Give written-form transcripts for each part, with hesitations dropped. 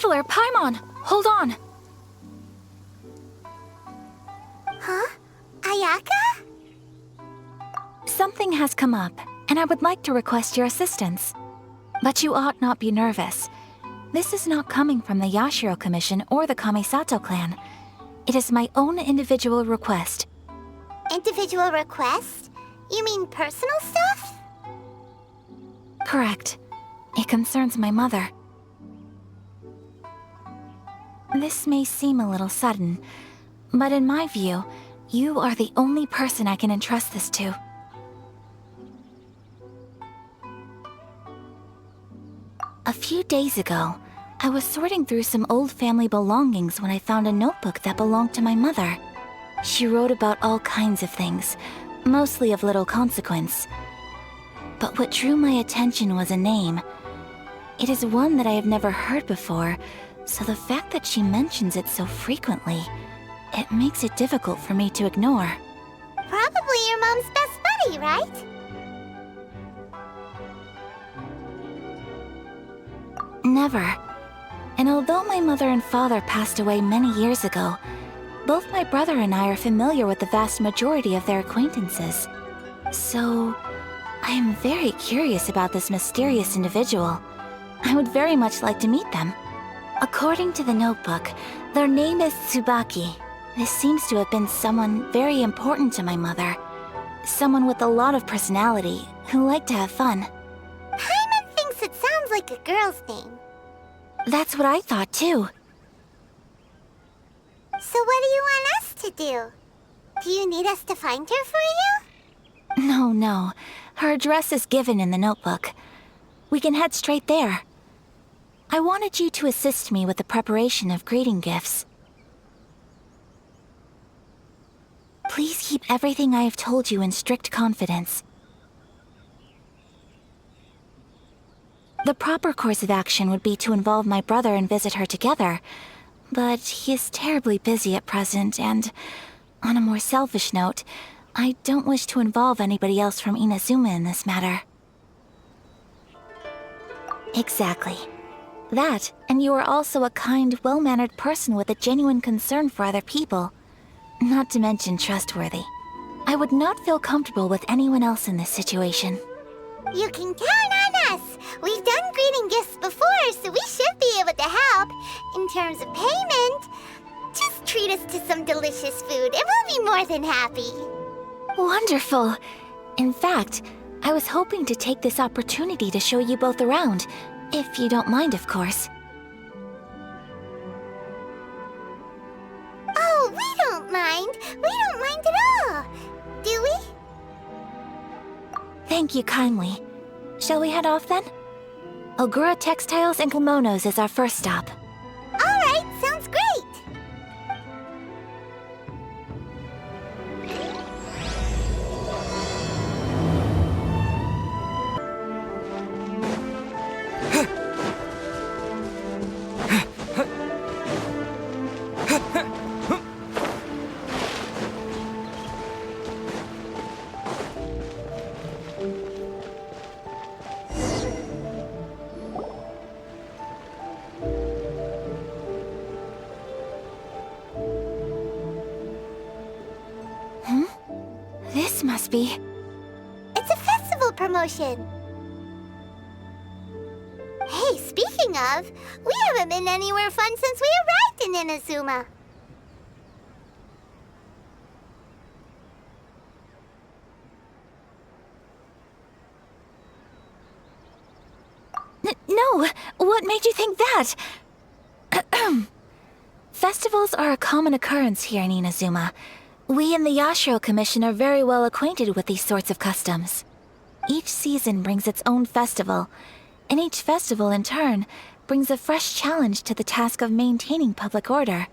Traveler, Paimon! Hold on! Huh? Ayaka? Something has come up, and I would like to request your assistance. But you ought not be nervous. This is not coming from the Yashiro Commission or the Kamisato clan. It is my own individual request. Individual request? You mean personal stuff? Correct. It concerns my mother. This may seem a little sudden, but in my view, you are the only person I can entrust this to. A few days ago, I was sorting through some old family belongings when I found a notebook that belonged to my mother. She wrote about all kinds of things, mostly of little consequence. But what drew my attention was a name. It is one that I have never heard before, so the fact that she mentions it so frequently, it makes it difficult for me to ignore. Probably your mom's best buddy, right? Never. And although my mother and father passed away many years ago, both my brother and I are familiar with the vast majority of their acquaintances. So, I am very curious about this mysterious individual. I would very much like to meet them. According to the notebook, their name is Tsubaki. This seems to have been someone very important to my mother. Someone with a lot of personality, who liked to have fun. Paimon thinks it sounds like a girl's name. That's what I thought too. So what do you want us to do? Do you need us to find her for you? No. Her address is given in the notebook. We can head straight there. I wanted you to assist me with the preparation of greeting gifts. Please keep everything I have told you in strict confidence. The proper course of action would be to involve my brother and visit her together, but he is terribly busy at present, and on a more selfish note, I don't wish to involve anybody else from Inazuma in this matter. Exactly. That, and you are also a kind, well-mannered person with a genuine concern for other people. Not to mention trustworthy. I would not feel comfortable with anyone else in this situation. You can count on us! We've done greeting gifts before, so we should be able to help. In terms of payment, just treat us to some delicious food and we'll be more than happy. Wonderful! In fact, I was hoping to take this opportunity to show you both around, if you don't mind, of course. Oh, we don't mind. We don't mind at all. Do we? Thank you kindly. Shall we head off then? Ogura Textiles and Kimonos is our first stop. Alright, sounds great. This must be... It's a festival promotion. Hey, speaking of, we haven't been anywhere fun since we arrived in Inazuma. No! What made you think that? Festivals are a common occurrence here in Inazuma. We in the Yashiro Commission are very well acquainted with these sorts of customs. Each season brings its own festival, and each festival in turn brings a fresh challenge to the task of maintaining public order.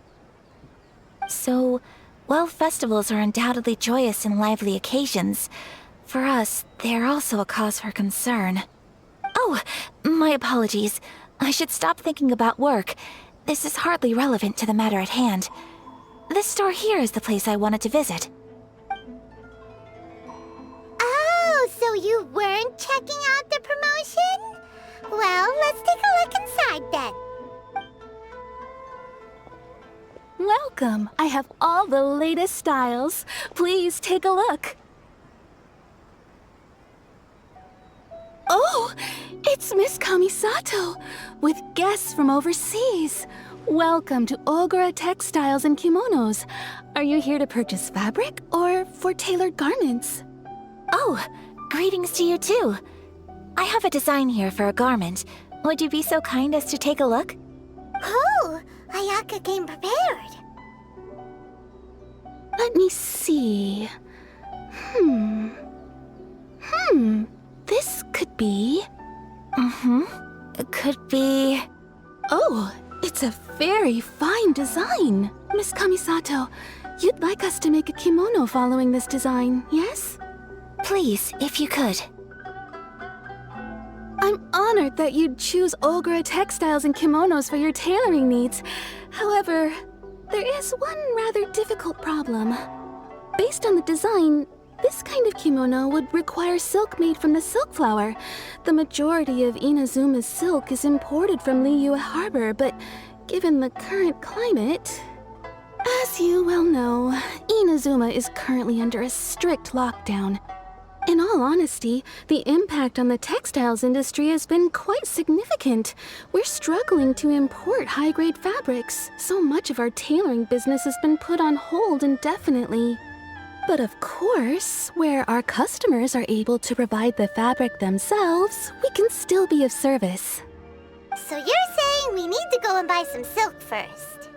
So, while festivals are undoubtedly joyous and lively occasions, for us, they are also a cause for concern. Oh, my apologies. I should stop thinking about work. This is hardly relevant to the matter at hand. This store here is the place I wanted to visit. Oh, so you weren't checking out the promotion? Well, let's take a look inside then. welcome. I have all the latest styles. Please take a look. Oh, it's Miss Kamisato, with guests from overseas. Welcome to Ogura Textiles and Kimonos. Are you here to purchase fabric or for tailored garments? Oh, greetings to you too. I have a design here for a garment. Would you be so kind as to take a look? Oh, Ayaka came prepared. Let me see. This could be... It could be... Oh, it's a very fine design. Miss Kamisato, you'd like us to make a kimono following this design, yes? Please, if you could. I'm honored that you'd choose Ogura Textiles and Kimonos for your tailoring needs. However, there is one rather difficult problem. Based on the design, this kind of kimono would require silk made from the silk flower. The majority of Inazuma's silk is imported from Liyue Harbor, but given the current climate... As you well know, Inazuma is currently under a strict lockdown. In all honesty, the impact on the textiles industry has been quite significant. We're struggling to import high-grade fabrics. So much of our tailoring business has been put on hold indefinitely. But of course, where our customers are able to provide the fabric themselves, we can still be of service. So you're saying we need to go and buy some silk first?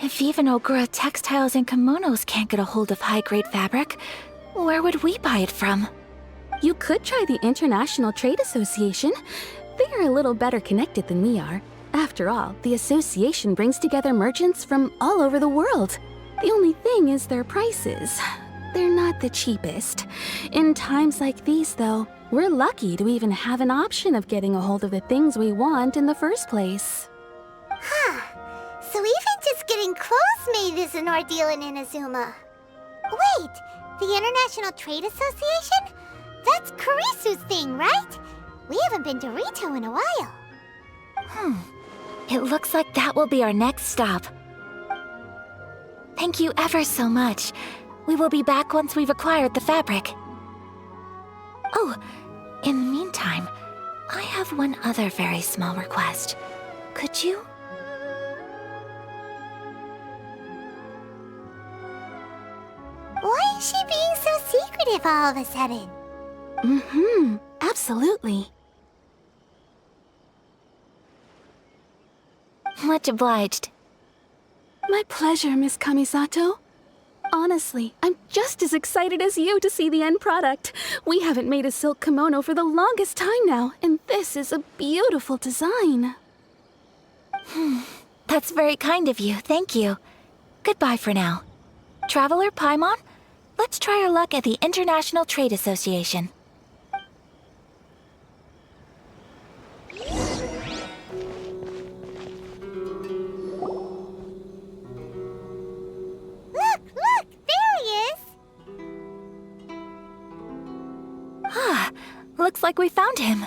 If even Ogura Textiles and Kimonos can't get a hold of high-grade fabric, where would we buy it from? You could try the International Trade Association. They are a little better connected than we are. After all, the association brings together merchants from all over the world. The only thing is their prices. They're not the cheapest. In times like these, though, we're lucky to even have an option of getting a hold of the things we want in the first place. Huh. So even just getting clothes made is an ordeal in Inazuma. Wait, the International Trade Association? That's Kurisu's thing, right? We haven't been to Rito in a while. It looks like that will be our next stop. Thank you ever so much. We will be back once we've acquired the fabric. Oh, in the meantime, I have one other very small request. Could you? Why is she being so secretive all of a sudden? Absolutely. Much obliged. My pleasure, Miss Kamisato. Honestly, I'm just as excited as you to see the end product. We haven't made a silk kimono for the longest time now, and this is a beautiful design. That's very kind of you, thank you. Goodbye for now. Traveler Paimon, let's try our luck at the International Trade Association. Look, there he is! Looks like we found him.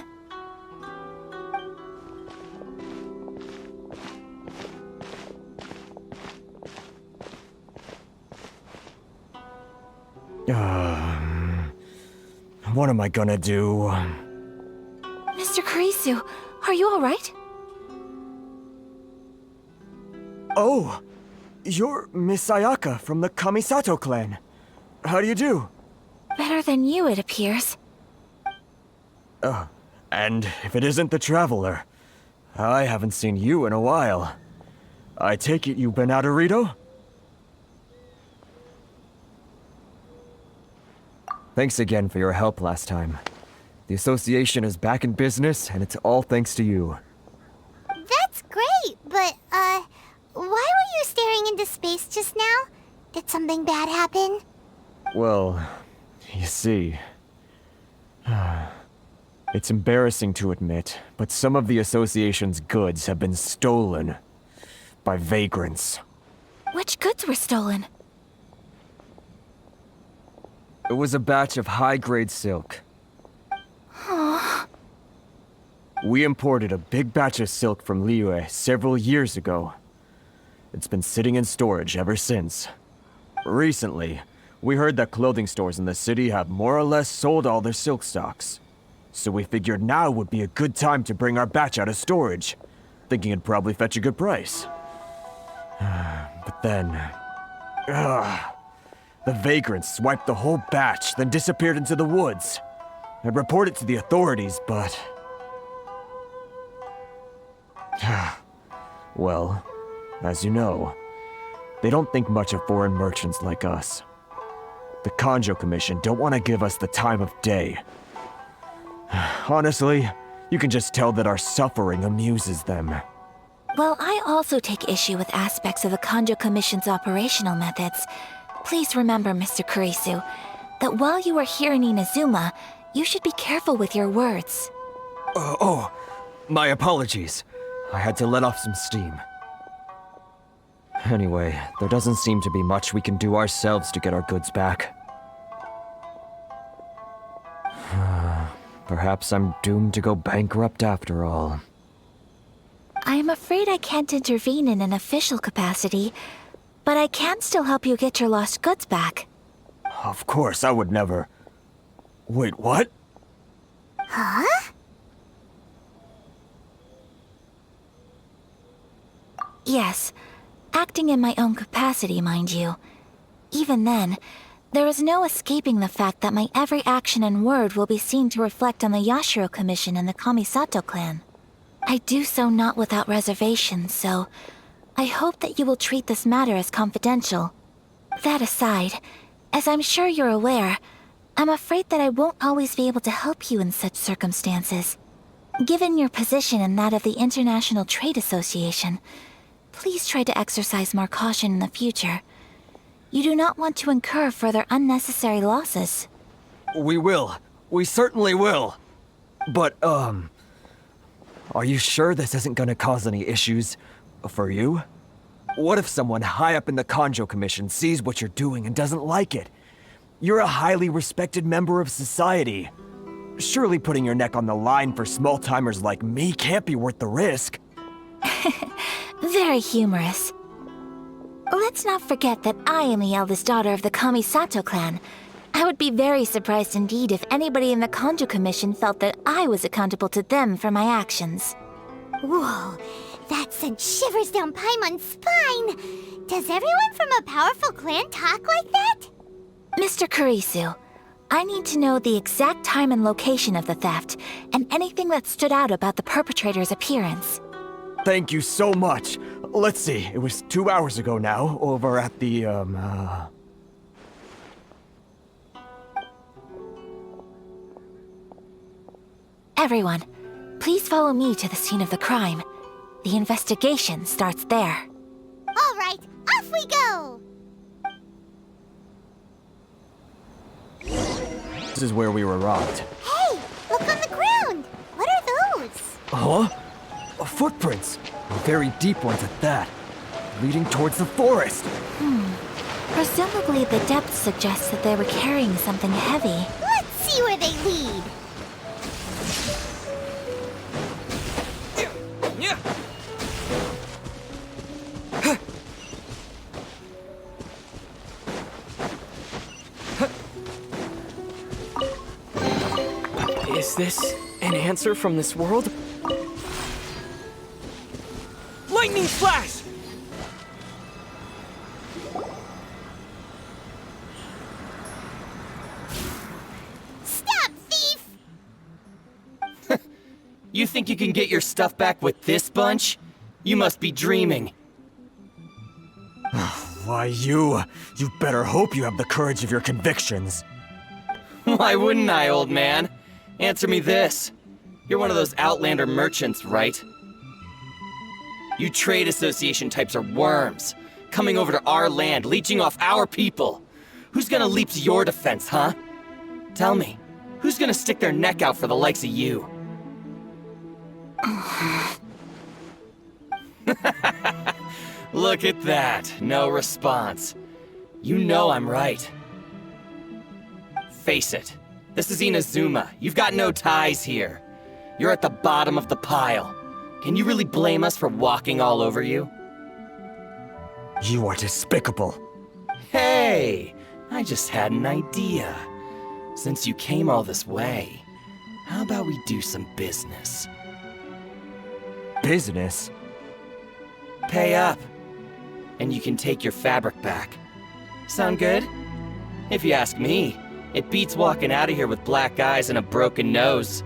What am I gonna do? Mr. Kurisu, are you alright? Oh! You're Miss Ayaka from the Kamisato clan. How do you do? Better than you, it appears. And if it isn't the Traveler, I haven't seen you in a while. I take it you've been out of Rito? Thanks again for your help last time. The association is back in business, and it's all thanks to you. That's great, but, why were you staring into space just now? Did something bad happen? Well, you see... It's embarrassing to admit, but some of the association's goods have been stolen by vagrants. Which goods were stolen? It was a batch of high-grade silk. We imported a big batch of silk from Liyue several years ago. It's been sitting in storage ever since. Recently, we heard that clothing stores in the city have more or less sold all their silk stocks. So we figured now would be a good time to bring our batch out of storage, thinking it'd probably fetch a good price. But then... the vagrants swiped the whole batch, then disappeared into the woods. I'd report it to the authorities, but... Well, as you know, they don't think much of foreign merchants like us. The Kanjo Commission don't want to give us the time of day. Honestly, you can just tell that our suffering amuses them. Well, I also take issue with aspects of the Kanjo Commission's operational methods. Please remember, Mr. Kurisu, that while you are here in Inazuma, you should be careful with your words. My apologies. I had to let off some steam. Anyway, there doesn't seem to be much we can do ourselves to get our goods back. Perhaps I'm doomed to go bankrupt after all. I am afraid I can't intervene in an official capacity, but I can still help you get your lost goods back. Of course, I would never... Wait, what? Huh? Yes, acting in my own capacity, mind you. Even then, there is no escaping the fact that my every action and word will be seen to reflect on the Yashiro Commission and the Kamisato clan. I do so not without reservations, so I hope that you will treat this matter as confidential. That aside, as I'm sure you're aware, I'm afraid that I won't always be able to help you in such circumstances. Given your position and that of the International Trade Association, please try to exercise more caution in the future. You do not want to incur further unnecessary losses. We will. We certainly will. But, are you sure this isn't gonna cause any issues for you? What if someone high up in the Kanjo Commission sees what you're doing and doesn't like it? You're a highly respected member of society. Surely putting your neck on the line for small-timers like me can't be worth the risk. Very humorous. Let's not forget that I am the eldest daughter of the Kamisato clan. I would be very surprised indeed if anybody in the Kanjo Commission felt that I was accountable to them for my actions. Whoa, that sent shivers down Paimon's spine. Does everyone from a powerful clan talk like that? Mr. Kurisu, I need to know the exact time and location of the theft, and anything that stood out about the perpetrator's appearance. Thank you so much. Let's see, it was 2 hours ago now, over at the, Everyone, please follow me to the scene of the crime. The investigation starts there. All right, off we go! This is where we were robbed. Hey, look on the ground! What are those? Huh? Footprints. Very deep ones at that. Leading towards the forest. Presumably the depth suggests that they were carrying something heavy. Let's see where they lead. Is this an answer from this world? Lightning flash! Stop, thief! You think you can get your stuff back with this bunch? You must be dreaming. Why, you better hope you have the courage of your convictions. Why wouldn't I, old man? Answer me this. You're one of those Outlander merchants, right? You trade association types are worms, coming over to our land, leeching off our people. Who's gonna leap to your defense, huh? Tell me, who's gonna stick their neck out for the likes of you? Look at that, no response. You know I'm right. Face it, this is Inazuma. You've got no ties here. You're at the bottom of the pile. Can you really blame us for walking all over you? You are despicable. Hey, I just had an idea. Since you came all this way, how about we do some business? Business? Pay up, and you can take your fabric back. Sound good? If you ask me, it beats walking out of here with black eyes and a broken nose.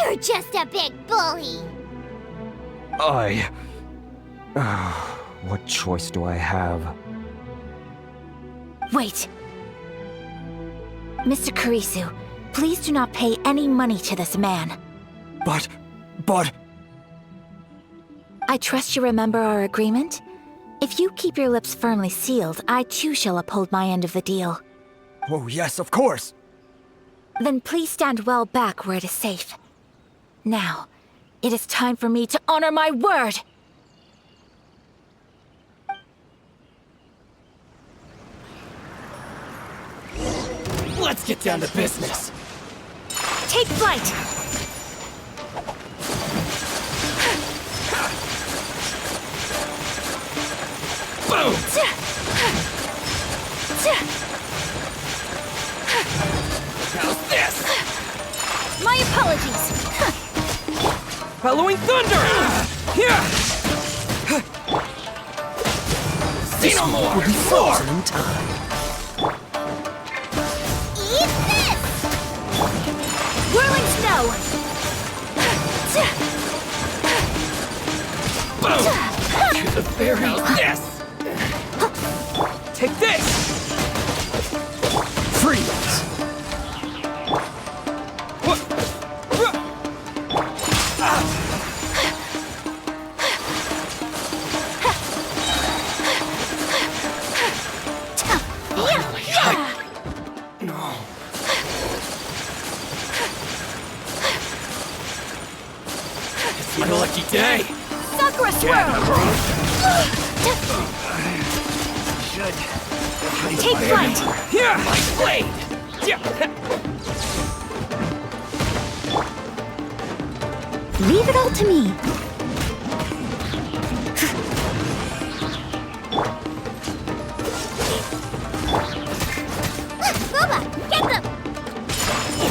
You're just a big bully. What choice do I have? Wait. Mr. Kurisu, please do not pay any money to this man. But... I trust you remember our agreement? If you keep your lips firmly sealed, I too shall uphold my end of the deal. Oh, yes, of course. Then please stand well back where it is safe. Now, it is time for me to honor my word! Let's get down to business. Take flight! Boom! How's this? My apologies! Halloween Thunder! Yeah! See no more! Frozen in time. Eat this! Whirling snow! Boom! To the fair house. Yes! Take this! Freeze! What? No. It's my lucky day. Sakura swirl! Take flight! Here! My blade! Yeah. Leave it all to me. Boba, get them!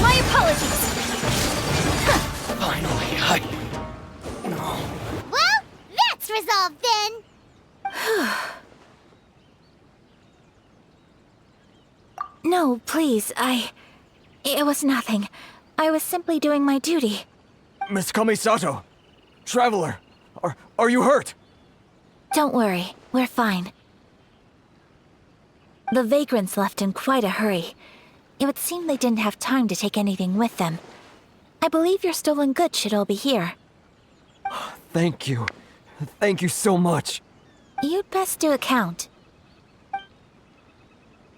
My apologies. Finally, No. Well, that's resolved then. No, please, It was nothing. I was simply doing my duty. Miss Kamisato! Traveler! Are you hurt? Don't worry, we're fine. The vagrants left in quite a hurry. It would seem they didn't have time to take anything with them. I believe your stolen goods should all be here. Thank you. Thank you so much. You'd best do a count.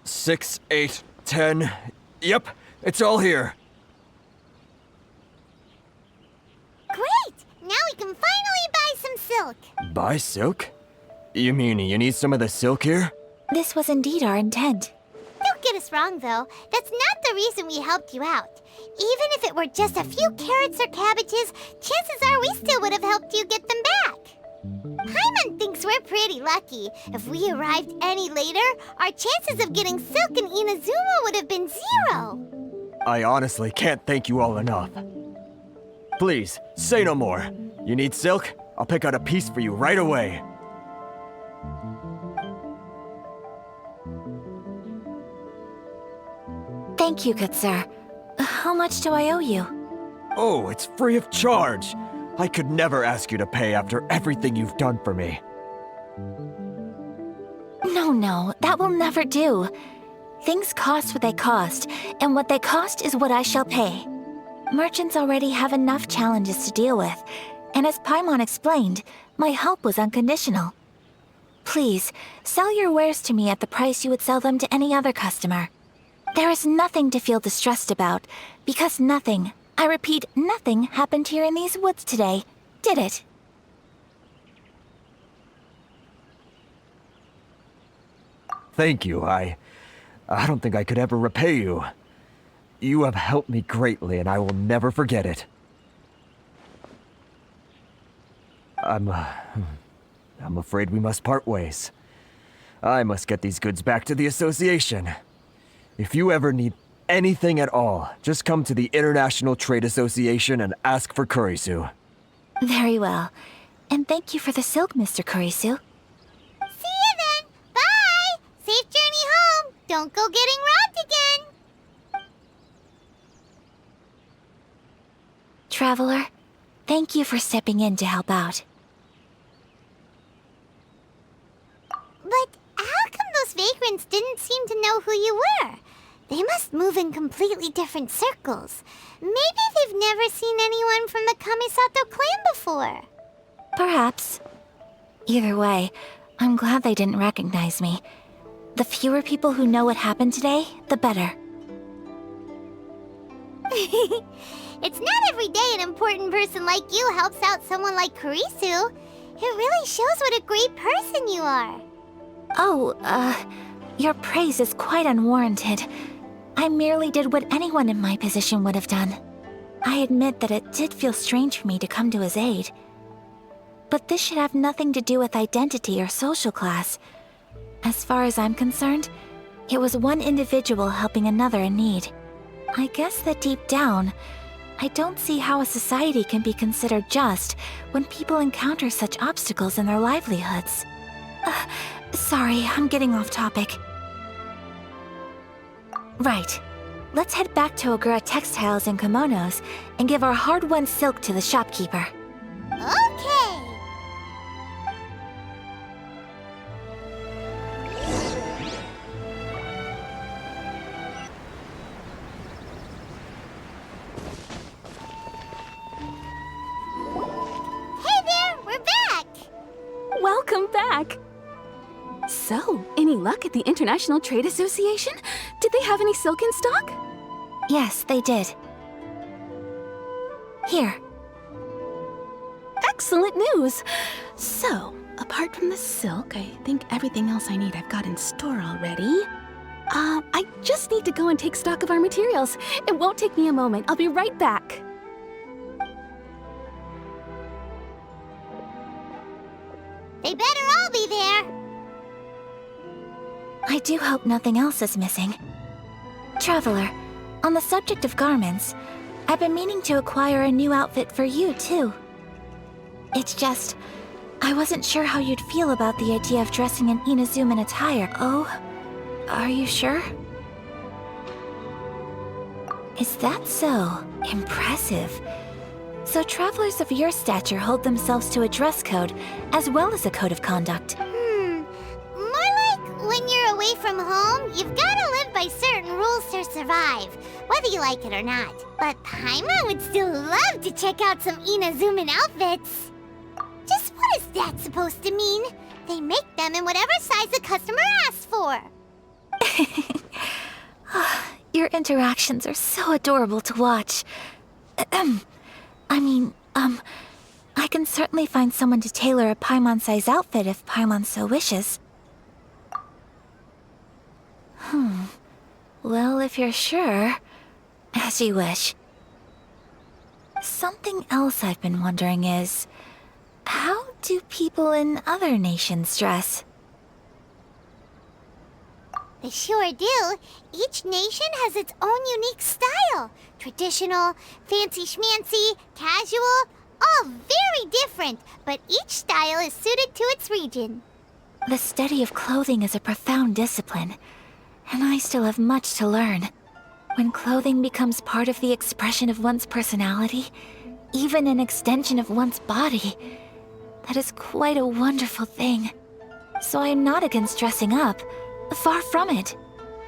6, 8, 10. Yep, it's all here. Great! Now we can finally buy some silk. Buy silk? You mean you need some of the silk here? This was indeed our intent. Don't get us wrong, though. That's not the reason we helped you out. Even if it were just a few carrots or cabbages, chances are we still would have helped you get them back. Paimon thinks we're pretty lucky. If we arrived any later, our chances of getting silk in Inazuma would have been 0. I honestly can't thank you all enough. Please, say no more. You need silk? I'll pick out a piece for you right away. Thank you, good sir. How much do I owe you? Oh, it's free of charge. I could never ask you to pay after everything you've done for me. No, that will never do. Things cost what they cost, and what they cost is what I shall pay. Merchants already have enough challenges to deal with, and as Paimon explained, my help was unconditional. Please, sell your wares to me at the price you would sell them to any other customer. There is nothing to feel distressed about, because nothing, I repeat, nothing happened here in these woods today, did it? Thank you. I don't think I could ever repay you. You have helped me greatly, and I will never I'm afraid we must part ways. I must get these goods back to the association. If you ever need anything at all, just come to the International Trade Association and ask for Kurisu. Very well. And thank you for the silk, Mr. Kurisu. See you then. Bye. Safe journey home. Don't go getting robbed again. Traveler, thank you for stepping in to help out. But how come those vagrants didn't seem to know who you were? They must move in completely different circles. Maybe they've never seen anyone from the Kamisato clan before. Perhaps. Either way, I'm glad they didn't recognize me. The fewer people who know what happened today, the better. It's not every day an important person like you helps out someone like Kurisu. It really shows what a great person you are. Oh, your praise is quite unwarranted. I merely did what anyone in my position would have done. I admit that it did feel strange for me to come to his aid. But this should have nothing to do with identity or social class. As far as I'm concerned, it was one individual helping another in need. I guess that deep down, I don't see how a society can be considered just when people encounter such obstacles in their livelihoods. Sorry, I'm getting off topic. Right. Let's head back to Ogura Textiles and Kimonos and give our hard-won silk to the shopkeeper. Okay. Hey there, we're back. Welcome back! So, any luck at the International Trade Association? Did they have any silk in stock? Yes, they did. Here. Excellent news! So, apart from the silk, I think everything else I need I've got in store already. I just need to go and take stock of our materials. It won't take me a moment. I'll be right back. They better all be there. I do hope nothing else is missing. Traveler, on the subject of garments, I've been meaning to acquire a new outfit for you, too. It's just, I wasn't sure how you'd feel about the idea of dressing in Inazuman attire. Oh, are you sure? Is that so? Impressive. So travelers of your stature hold themselves to a dress code, as well as a code of conduct. More like when you're away from home, you've gotta live by certain rules to survive, whether you like it or not. But Paimon would still love to check out some Inazuman outfits. Just what is that supposed to mean? They make them in whatever size the customer asks for. Your interactions are so adorable to watch. I can certainly find someone to tailor a Paimon-size outfit if Paimon so wishes. Well, if you're sure, as you wish. Something else I've been wondering is, how do people in other nations dress? They sure do. Each nation has its own unique style. Traditional, fancy schmancy, casual, all very different, but each style is suited to its region. The study of clothing is a profound discipline, and I still have much to learn. When clothing becomes part of the expression of one's personality, even an extension of one's body, that is quite a wonderful thing. So I am not against dressing up. Far from it.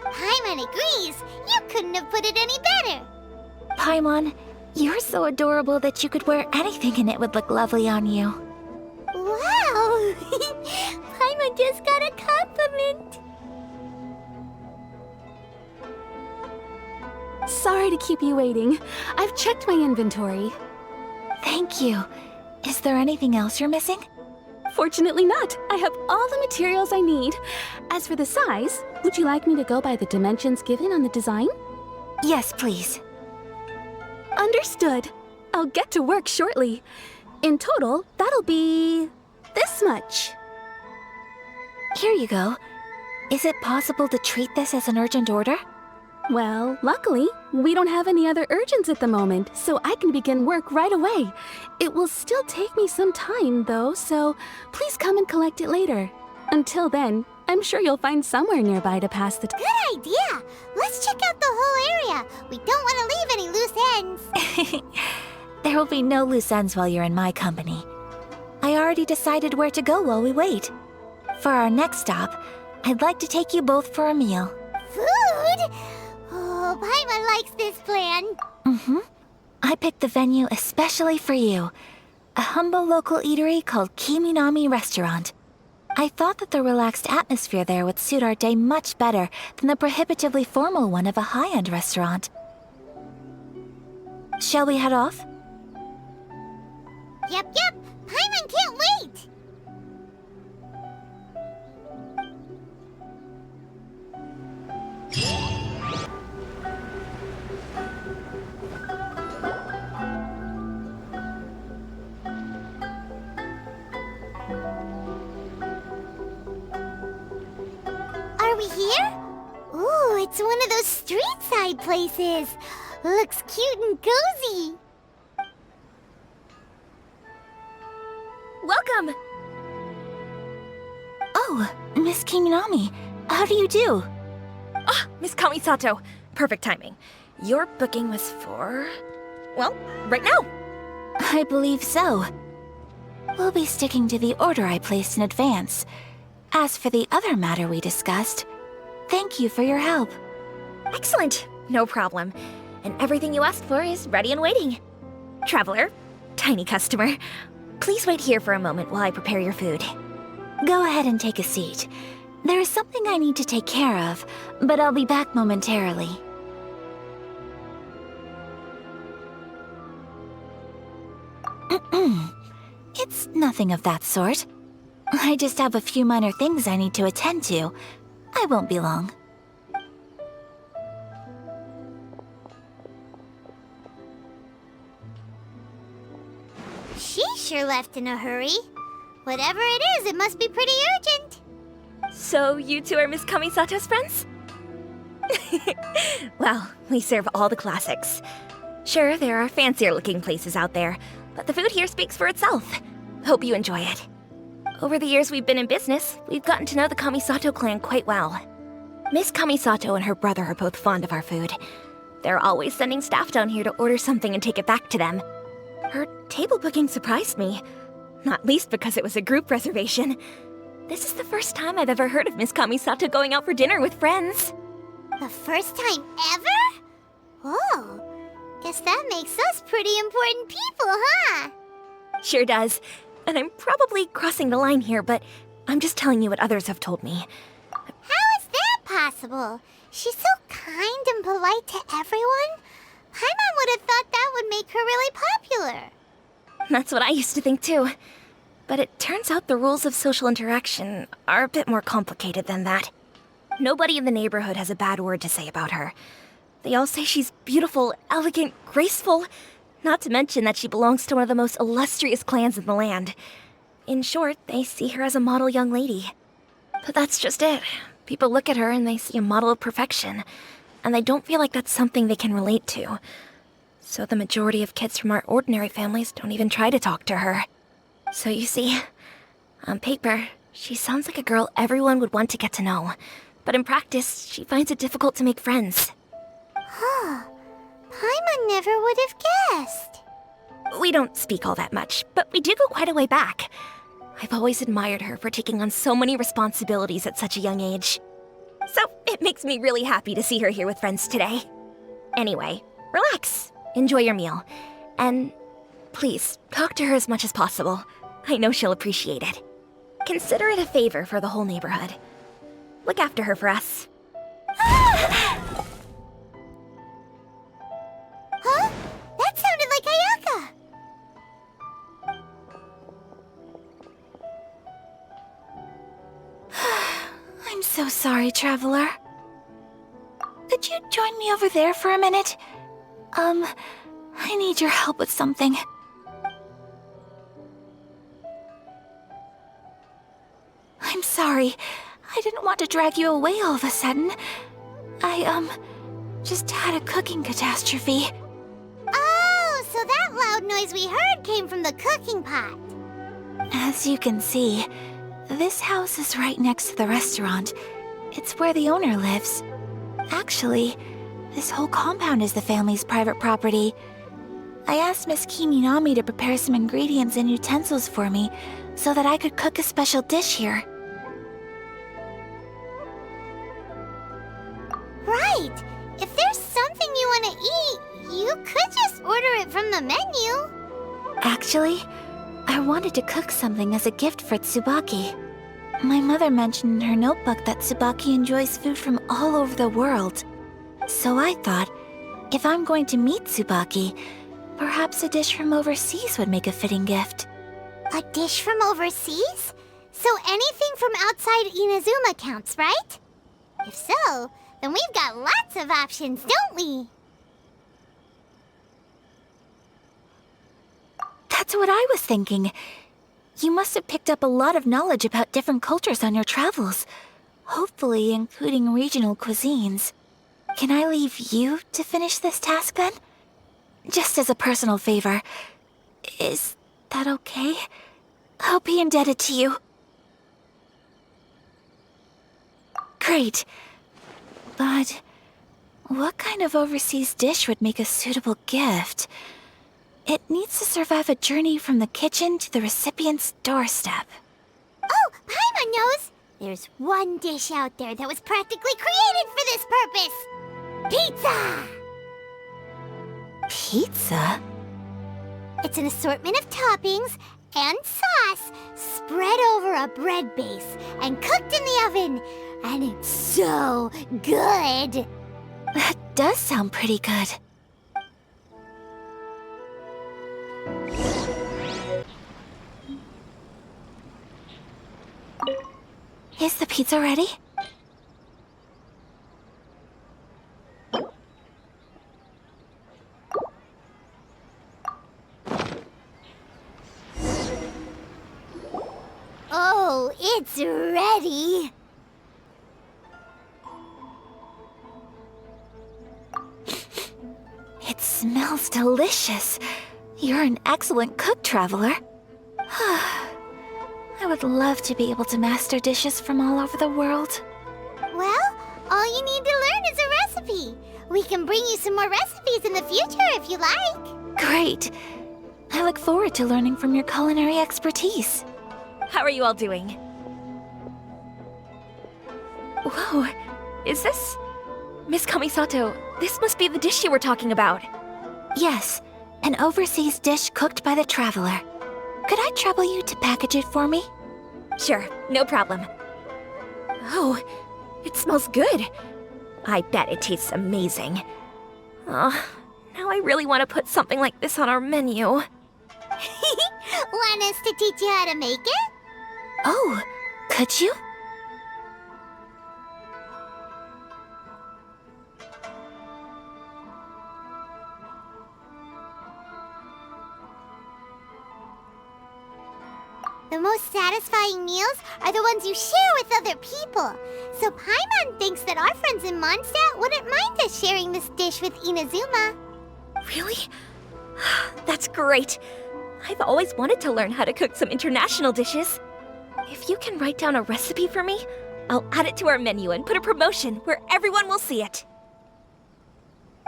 Paimon agrees. You couldn't have put it any better. Paimon, you're so adorable that you could wear anything and it would look lovely on you. Wow! Paimon just got a compliment. Sorry to keep you waiting. I've checked my inventory. Thank you. Is there anything else you're missing? Fortunately not. I have all the materials I need. As for the size, would you like me to go by the dimensions given on the design? Yes, please. Understood. I'll get to work shortly. In total, that'll be this much. Here you go. Is it possible to treat this as an urgent order? Well, luckily, we don't have any other urgents at the moment, so I can begin work right away. It will still take me some time, though, so please come and collect it later. Until then, I'm sure you'll find somewhere nearby to pass the time. Good idea! Let's check out the whole area. We don't want to leave any loose ends. There will be no loose ends while you're in my company. I already decided where to go while we wait. For our next stop, I'd like to take you both for a meal. Food? Oh, Paimon likes this plan. I picked the venue especially for you. A humble local eatery called Kiminami Restaurant. I thought that the relaxed atmosphere there would suit our day much better than the prohibitively formal one of a high-end restaurant. Shall we head off? Yep. Paimon can't wait. Are we here? Ooh, it's one of those street side places. Looks cute and cozy. Welcome! Oh, Miss Kiminami, how do you do? Ah, Miss Kamisato. Perfect timing. Your booking was for... well, right now. I believe so. We'll be sticking to the order I placed in advance. As for the other matter we discussed, thank you for your help. Excellent. No problem. And everything you asked for is ready and waiting. Traveler, tiny customer, please wait here for a moment while I prepare your food. Go ahead and take a seat. There is something I need to take care of, but I'll be back momentarily. It's nothing of that sort. I just have a few minor things I need to attend to. I won't be long. She sure left in a hurry. Whatever it is, it must be pretty urgent. So you two are Miss Kamisato's friends? Well, we serve all the classics. Sure, there are fancier looking places out there, but the food here speaks for itself. Hope you enjoy it. Over the years we've been in business, we've gotten to know the Kamisato clan quite well. Miss Kamisato and her brother are both fond of our food. They're always sending staff down here to order something and take it back to them. Her table booking surprised me, not least because it was a group reservation. This is the first time I've ever heard of Miss Kamisato going out for dinner with friends. The first time ever? Whoa. Guess that makes us pretty important people, huh? Sure does. And I'm probably crossing the line here, but I'm just telling you what others have told me. How is that possible? She's so kind and polite to everyone. Paimon would have thought that would make her really popular. That's what I used to think too. But it turns out the rules of social interaction are a bit more complicated than that. Nobody in the neighborhood has a bad word to say about her. They all say she's beautiful, elegant, graceful, not to mention that she belongs to one of the most illustrious clans in the land. In short, they see her as a model young lady. But that's just it. People look at her and they see a model of perfection, and they don't feel like that's something they can relate to. So the majority of kids from our ordinary families don't even try to talk to her. So you see, on paper, she sounds like a girl everyone would want to get to know. But in practice, she finds it difficult to make friends. Huh. Paimon never would have guessed. We don't speak all that much, but we do go quite a way back. I've always admired her for taking on so many responsibilities at such a young age. So it makes me really happy to see her here with friends today. Anyway, relax, enjoy your meal, and please, talk to her as much as possible. I know she'll appreciate it. Consider it a favor for the whole neighborhood. Look after her for us. Huh? That sounded like Ayaka. I'm so sorry, traveler. Could you join me over there for a minute? I need your help with something. sorry. I didn't want to drag you away all of a sudden. I, just had a cooking catastrophe. Oh, so that loud noise we heard came from the cooking pot. As you can see, this house is right next to the restaurant. It's where the owner lives. Actually, this whole compound is the family's private property. I asked Miss Kiminami to prepare some ingredients and utensils for me so that I could cook a special dish here. Right. If there's something you want to eat, you could just order it from the menu. Actually, I wanted to cook something as a gift for Tsubaki. My mother mentioned in her notebook that Tsubaki enjoys food from all over the world. So I thought, if I'm going to meet Tsubaki, perhaps a dish from overseas would make a fitting gift. A dish from overseas? So anything from outside Inazuma counts, right? If so, then we've got lots of options, don't we? That's what I was thinking. You must have picked up a lot of knowledge about different cultures on your travels, hopefully including regional cuisines. Can I leave you to finish this task then? Just as a personal favor. Is that okay? I'll be indebted to you. Great. But what kind of overseas dish would make a suitable gift? It needs to survive a journey from the kitchen to the recipient's doorstep. Oh, Paimon knows! There's one dish out there that was practically created for this purpose! Pizza! Pizza? It's an assortment of toppings and sauce spread over a bread base and cooked in the oven. And it's so good! That does sound pretty good. Is the pizza ready? Oh, it's ready! It smells delicious. You're an excellent cook, Traveler. I would love to be able to master dishes from all over the world. Well, all you need to learn is a recipe. We can bring you some more recipes in the future if you like. Great. I look forward to learning from your culinary expertise. How are you all doing? Whoa, is this... Miss Kamisato, this must be the dish you were talking about. Yes, an overseas dish cooked by the Traveler. Could I trouble you to package it for me? Sure, no problem. Oh, it smells good. I bet it tastes amazing. Oh, now I really want to put something like this on our menu. Want us to teach you how to make it? Oh, could you? The most satisfying meals are the ones you share with other people. So Paimon thinks that our friends in Mondstadt wouldn't mind us sharing this dish with Inazuma. Really? That's great. I've always wanted to learn how to cook some international dishes. If you can write down a recipe for me, I'll add it to our menu and put a promotion where everyone will see it.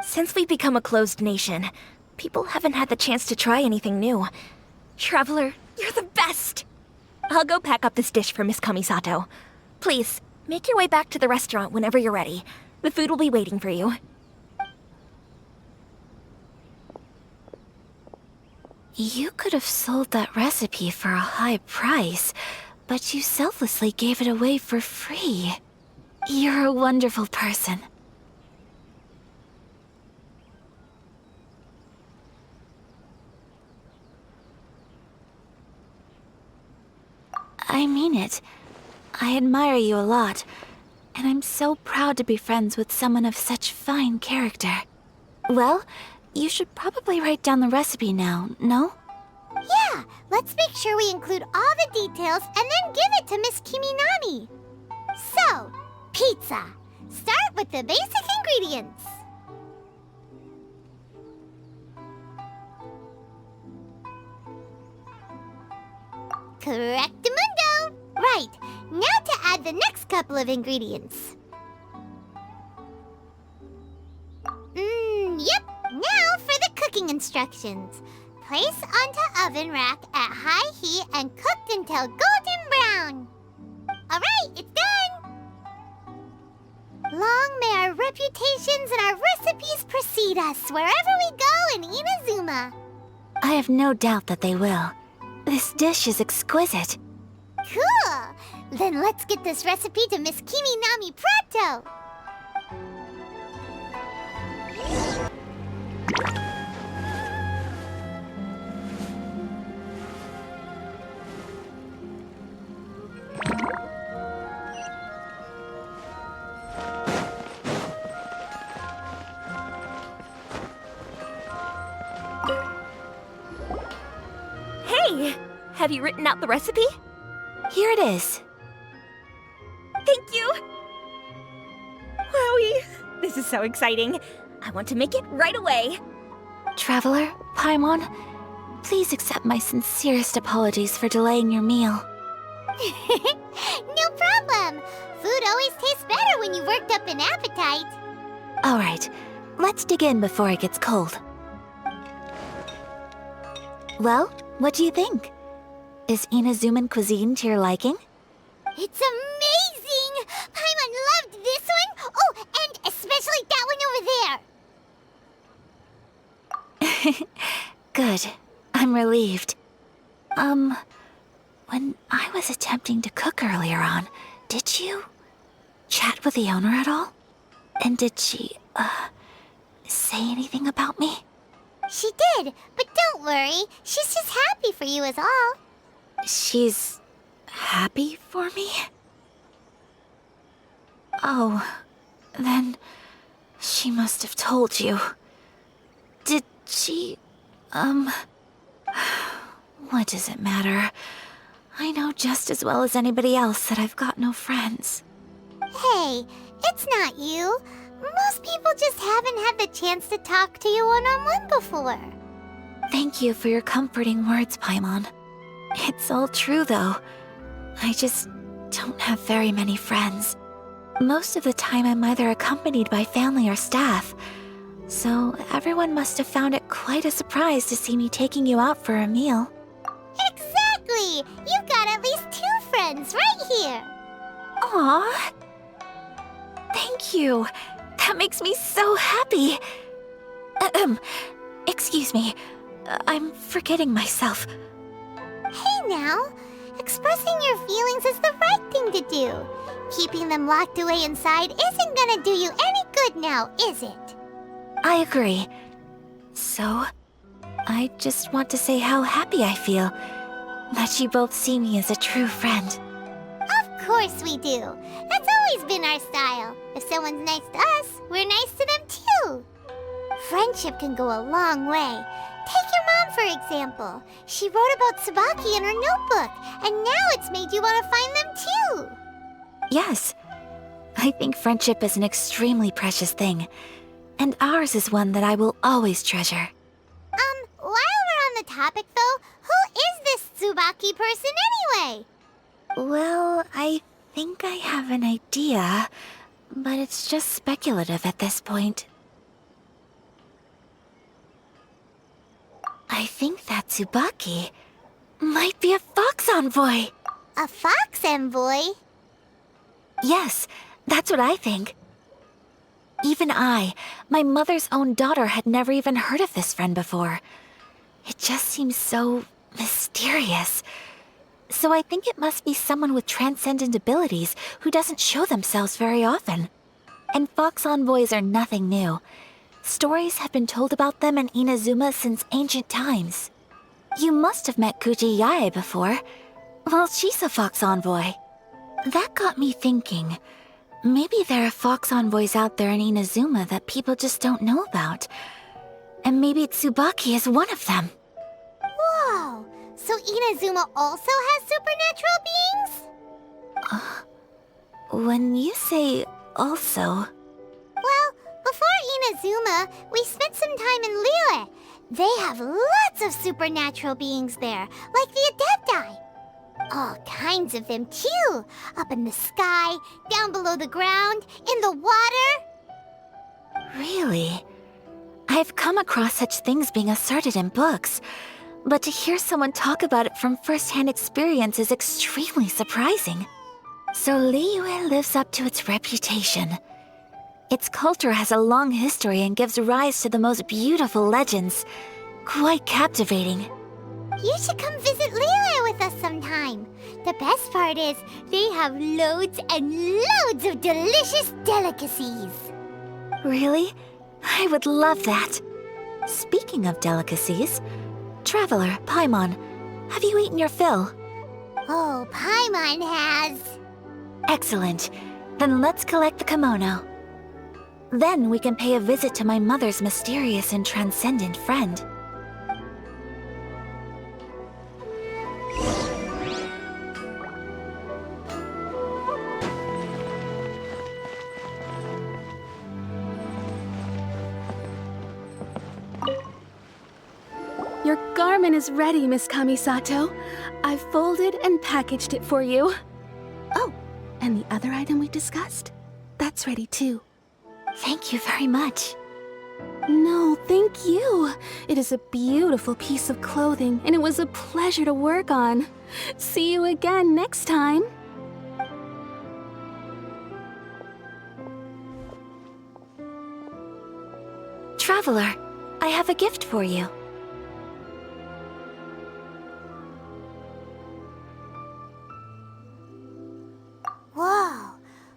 Since we've become a closed nation, people haven't had the chance to try anything new. Traveler, you're the best! I'll go pack up this dish for Miss Kamisato. Please, make your way back to the restaurant whenever you're ready. The food will be waiting for you. You could have sold that recipe for a high price, but you selflessly gave it away for free. You're a wonderful person. I mean it. I admire you a lot, and I'm so proud to be friends with someone of such fine character. Well, you should probably write down the recipe now, no? Yeah, let's make sure we include all the details and then give it to Miss Kiminami. So, pizza. Start with the basic ingredients. Correctamundo! Right, now to add the next couple of ingredients. Yep, now for the cooking instructions. Place onto oven rack at high heat and cooked until golden brown. Alright, it's done! Long may our reputations and our recipes precede us wherever we go in Inazuma. I have no doubt that they will. This dish is exquisite. Cool! Then let's get this recipe to Miss Kimi Nami pronto! Hey! Have you written out the recipe? Here it is. Thank you! Wowie! This is so exciting. I want to make it right away. Traveler, Paimon, please accept my sincerest apologies for delaying your meal. No problem! Food always tastes better when you've worked up an appetite. All right, let's dig in before it gets cold. Well, what do you think? Is Inazuman cuisine to your liking? It's amazing! Paimon loved this one! Oh, and especially that one over there! Good. I'm relieved. When I was attempting to cook earlier on, did you chat with the owner at all? And did she, say anything about me? She did, but don't worry. She's just happy for you is all. She's happy for me? Oh, then she must have told you. Did she, what does it matter? I know just as well as anybody else that I've got no friends. Hey, it's not you. Most people just haven't had the chance to talk to you one-on-one before. Thank you for your comforting words, Paimon. It's all true, though. I just don't have very many friends. Most of the time I'm either accompanied by family or staff, so everyone must have found it quite a surprise to see me taking you out for a meal. Exactly! You've got at least 2 friends right here. Aww. Thank you. That makes me so happy. Excuse me. I'm forgetting myself. Hey now, expressing your feelings is the right thing to do. Keeping them locked away inside isn't gonna do you any good now, is it? I agree. So, I just want to say how happy I feel that you both see me as a true friend. Of course we do. That's always been our style. If someone's nice to us, we're nice to them too. Friendship can go a long way. Take your mom, for example. She wrote about Tsubaki in her notebook, and now it's made you want to find them too. Yes. I think friendship is an extremely precious thing, and ours is one that I will always treasure. While we're on the topic though, who is this Tsubaki person anyway? Well, I think I have an idea, but it's just speculative at this point. I think that Tsubaki might be a fox envoy. A fox envoy? Yes, that's what I think. Even I, my mother's own daughter, had never even heard of this friend before. It just seems so mysterious. So I think it must be someone with transcendent abilities who doesn't show themselves very often. And fox envoys are nothing new. Stories have been told about them in Inazuma since ancient times. You must have met Kuji Yae before. Well, she's a fox envoy. That got me thinking. Maybe there are fox envoys out there in Inazuma that people just don't know about. And maybe Tsubaki is one of them. Whoa! So Inazuma also has supernatural beings? When you say also... Well, before Inazuma, we spent some time in Liyue. They have lots of supernatural beings there, like the Adepti. All kinds of them, too. Up in the sky, down below the ground, in the water. Really? I've come across such things being asserted in books, but to hear someone talk about it from first-hand experience is extremely surprising. So Liyue lives up to its reputation. Its culture has a long history and gives rise to the most beautiful legends. Quite captivating. You should come visit Liyue with us sometime. The best part is, they have loads and loads of delicious delicacies. Really? I would love that. Speaking of delicacies, Traveler, Paimon, have you eaten your fill? Oh, Paimon has. Excellent. Then let's collect the kimono. Then we can pay a visit to my mother's mysterious and transcendent friend. Your garment is ready, Miss Kamisato. I've folded and packaged it for you. Oh, and the other item we discussed? That's ready too. Thank you very much. No, thank you. It is a beautiful piece of clothing, and it was a pleasure to work on. See you again next time. Traveler, I have a gift for you. Whoa,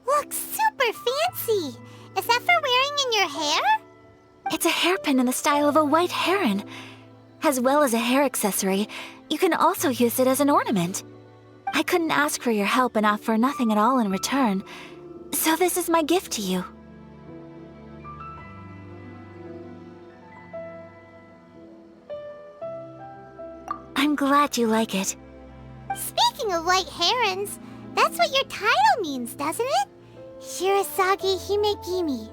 looks super fancy. Is that for wearing in your hair? It's a hairpin in the style of a white heron. As well as a hair accessory, you can also use it as an ornament. I couldn't ask for your help and offer nothing at all in return, so this is my gift to you. I'm glad you like it. Speaking of white herons, that's what your title means, doesn't it? Shirasagi Himegimi.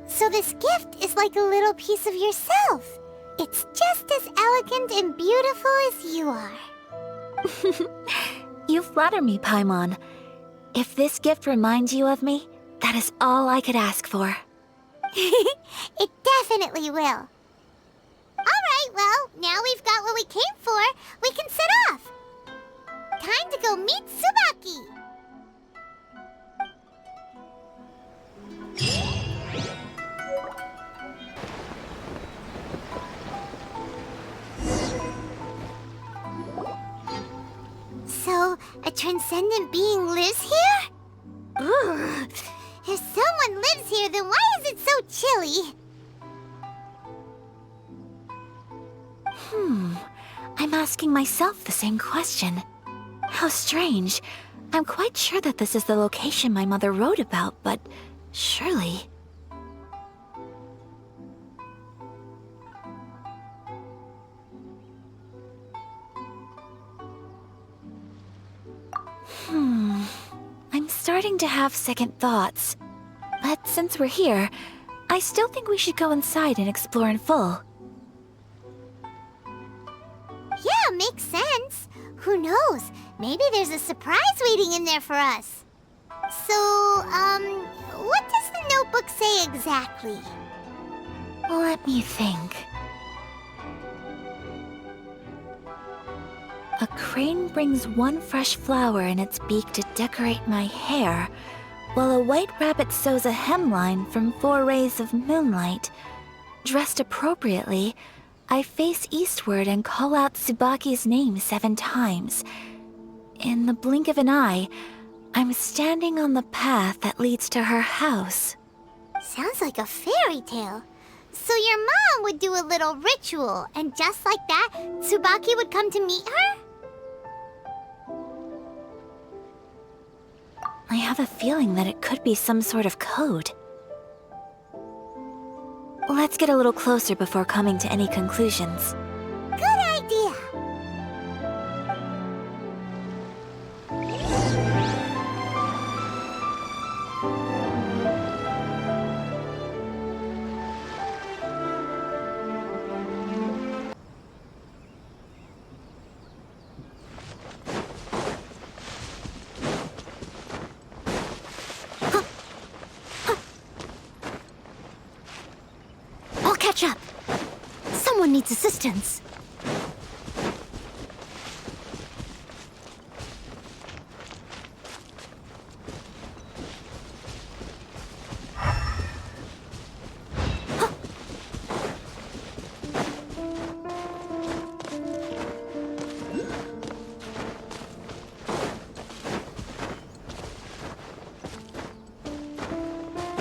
So this gift is like a little piece of yourself. It's just as elegant and beautiful as you are. You flatter me, Paimon. If this gift reminds you of me, that is all I could ask for. It definitely will. Alright, well, now we've got what we came for. We can set off. Time to go meet Tsubaki. So, a transcendent being lives here? Ugh. If someone lives here, then why is it so chilly? I'm asking myself the same question. How strange. I'm quite sure that this is the location my mother wrote about, but surely... I'm starting to have second thoughts. But since we're here, I still think we should go inside and explore in full. Yeah, makes sense. Who knows? Maybe there's a surprise waiting in there for us. So, what does the notebook say exactly? Let me think. A crane brings one fresh flower in its beak to decorate my hair, while a white rabbit sews a hemline from 4 rays of moonlight. Dressed appropriately, I face eastward and call out Tsubaki's name 7 times. In the blink of an eye, I'm standing on the path that leads to her house. Sounds like a fairy tale. So your mom would do a little ritual, and just like that, Tsubaki would come to meet her? I have a feeling that it could be some sort of code. Let's get a little closer before coming to any conclusions. Good idea. needs assistance.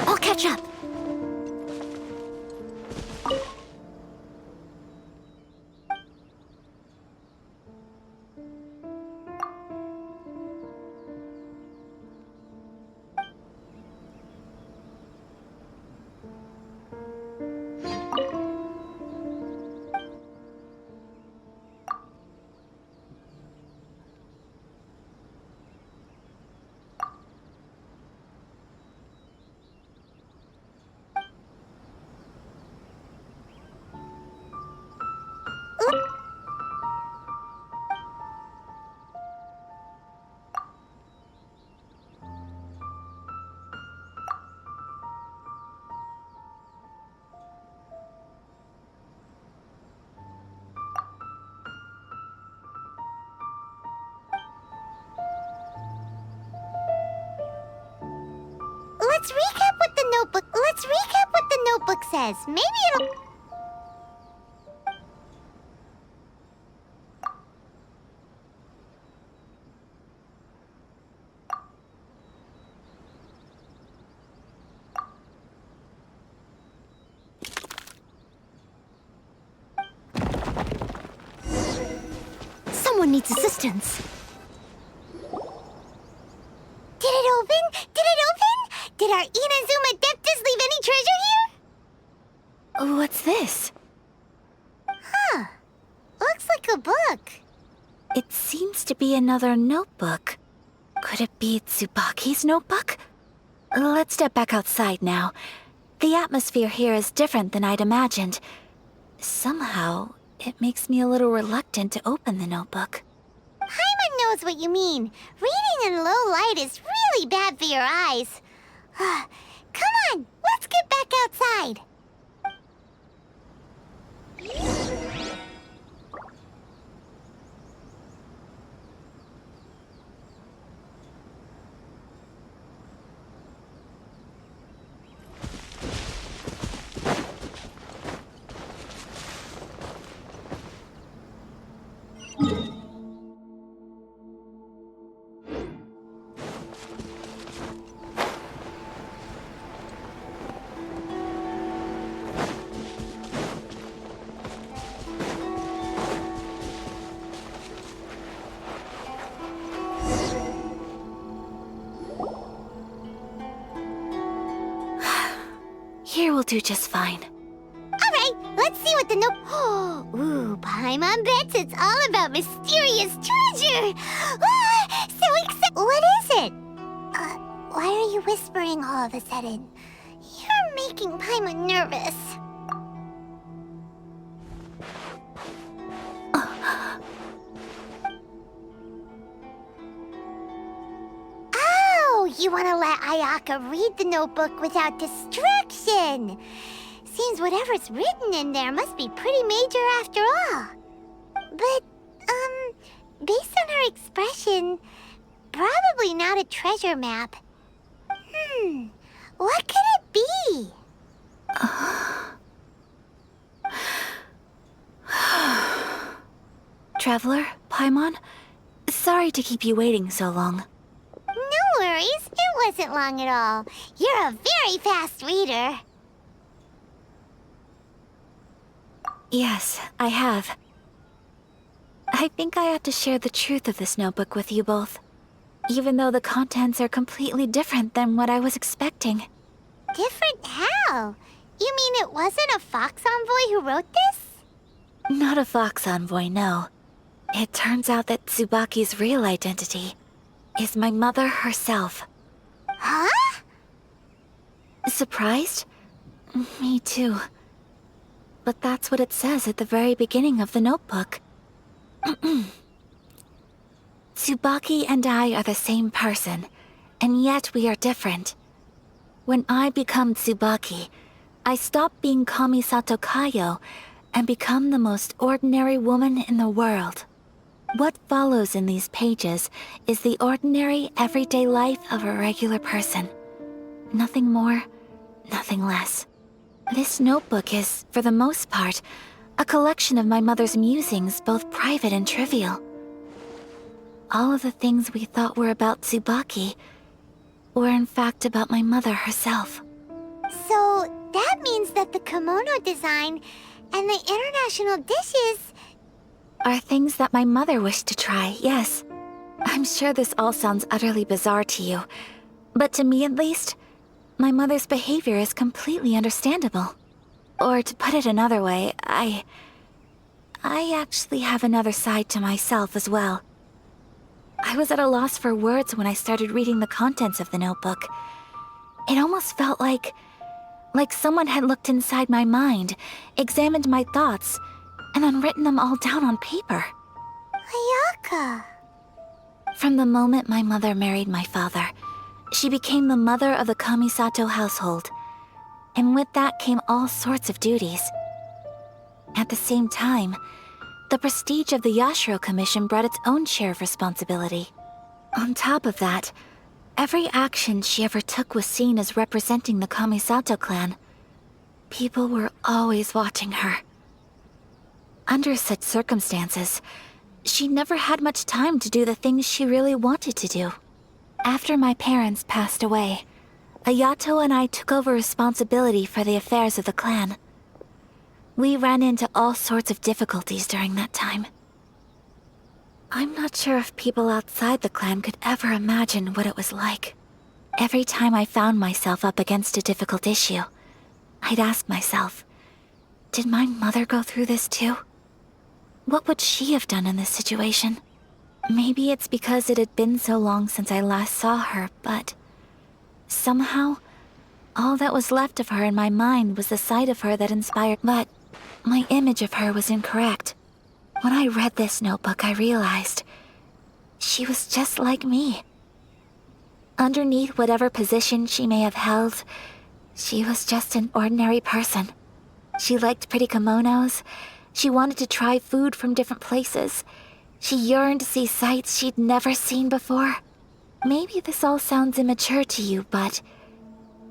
I'll catch up. Let's recap what the notebook says. Maybe it'll... Someone needs assistance. Did it open? Did it open? Did our Inazuma Deptus leave any treasure here? What's this? Huh. Looks like a book. It seems to be another notebook. Could it be Tsubaki's notebook? Let's step back outside now. The atmosphere here is different than I'd imagined. Somehow, it makes me a little reluctant to open the notebook. Paimon knows what you mean. Reading in low light is really bad for your eyes. Come on, let's get back outside. Here will do just fine. Alright, let's see what the note... Ooh, Paimon bets it's all about mysterious treasure! So excited! What is it? Why are you whispering all of a sudden? You're making Paimon nervous. Oh, you want to let Ayaka read the notebook without distraction. Seems whatever's written in there must be pretty major after all. But, based on her expression, probably not a treasure map. What could it be? Traveler, Paimon, sorry to keep you waiting so long. No worries, it wasn't long at all. You're a very fast reader. Yes, I have. I think I ought to share the truth of this notebook with you both, even though the contents are completely different than what I was expecting. Different how? You mean it wasn't a Fox Envoy who wrote this? Not a Fox Envoy, no. It turns out that Tsubaki's real identity is my mother herself. Huh? Surprised? Me too. But that's what it says at the very beginning of the notebook. Tsubaki and I are the same person, and yet we are different. When I become Tsubaki, I stop being Kamisato Kayo and become the most ordinary woman in the world. What follows in these pages is the ordinary, everyday life of a regular person. Nothing more, nothing less. This notebook is, for the most part, a collection of my mother's musings, both private and trivial. All of the things we thought were about Tsubaki were in fact about my mother herself. So that means that the kimono design and the international dishes... Are things that my mother wished to try, yes. I'm sure this all sounds utterly bizarre to you, but to me at least, my mother's behavior is completely understandable. Or to put it another way, I actually have another side to myself as well. I was at a loss for words when I started reading the contents of the notebook. It almost felt like someone had looked inside my mind, examined my thoughts, and then written them all down on paper. Ayaka. From the moment my mother married my father, she became the mother of the Kamisato household. And with that came all sorts of duties. At the same time, the prestige of the Yashiro Commission brought its own share of responsibility. On top of that, every action she ever took was seen as representing the Kamisato clan. People were always watching her. Under such circumstances, she never had much time to do the things she really wanted to do. After my parents passed away, Ayato and I took over responsibility for the affairs of the clan. We ran into all sorts of difficulties during that time. I'm not sure if people outside the clan could ever imagine what it was like. Every time I found myself up against a difficult issue, I'd ask myself, did my mother go through this too? What would she have done in this situation? Maybe it's because it had been so long since I last saw her, but somehow, all that was left of her in my mind was the sight of her that inspired. But my image of her was incorrect. When I read this notebook, I realized she was just like me. Underneath whatever position she may have held, she was just an ordinary person. She liked pretty kimonos. She wanted to try food from different places. She yearned to see sights she'd never seen before. Maybe this all sounds immature to you, but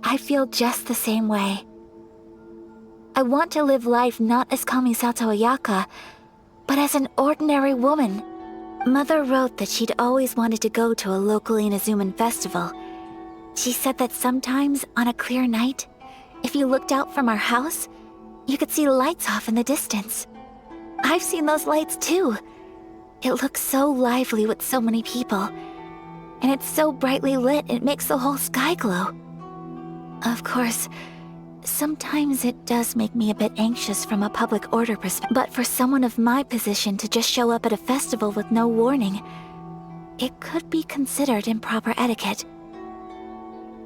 I feel just the same way. I want to live life not as Kamisato Ayaka, but as an ordinary woman. Mother wrote that she'd always wanted to go to a local Inazuman festival. She said that sometimes, on a clear night, if you looked out from our house, you could see lights off in the distance. I've seen those lights too. It looks so lively with so many people. And it's so brightly lit, it makes the whole sky glow. Of course, sometimes it does make me a bit anxious from a public order perspective. But for someone of my position to just show up at a festival with no warning, it could be considered improper etiquette.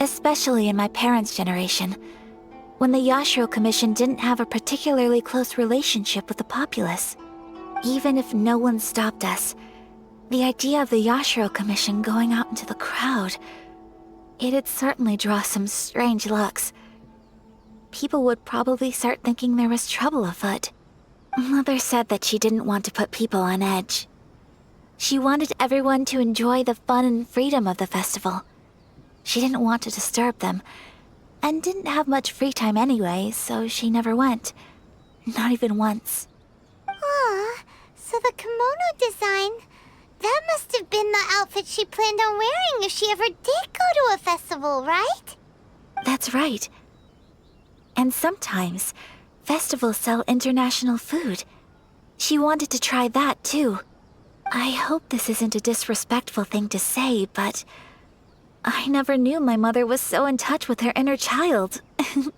Especially in my parents' generation, when the Yashiro Commission didn't have a particularly close relationship with the populace. Even if no one stopped us, the idea of the Yashiro Commission going out into the crowd, it'd certainly draw some strange looks. People would probably start thinking there was trouble afoot. Mother said that she didn't want to put people on edge. She wanted everyone to enjoy the fun and freedom of the festival. She didn't want to disturb them, and didn't have much free time anyway, so she never went. Not even once. Aw, so the kimono design, that must have been the outfit she planned on wearing if she ever did go to a festival, right? That's right. And sometimes, festivals sell international food. She wanted to try that too. I hope this isn't a disrespectful thing to say, but I never knew my mother was so in touch with her inner child. Well,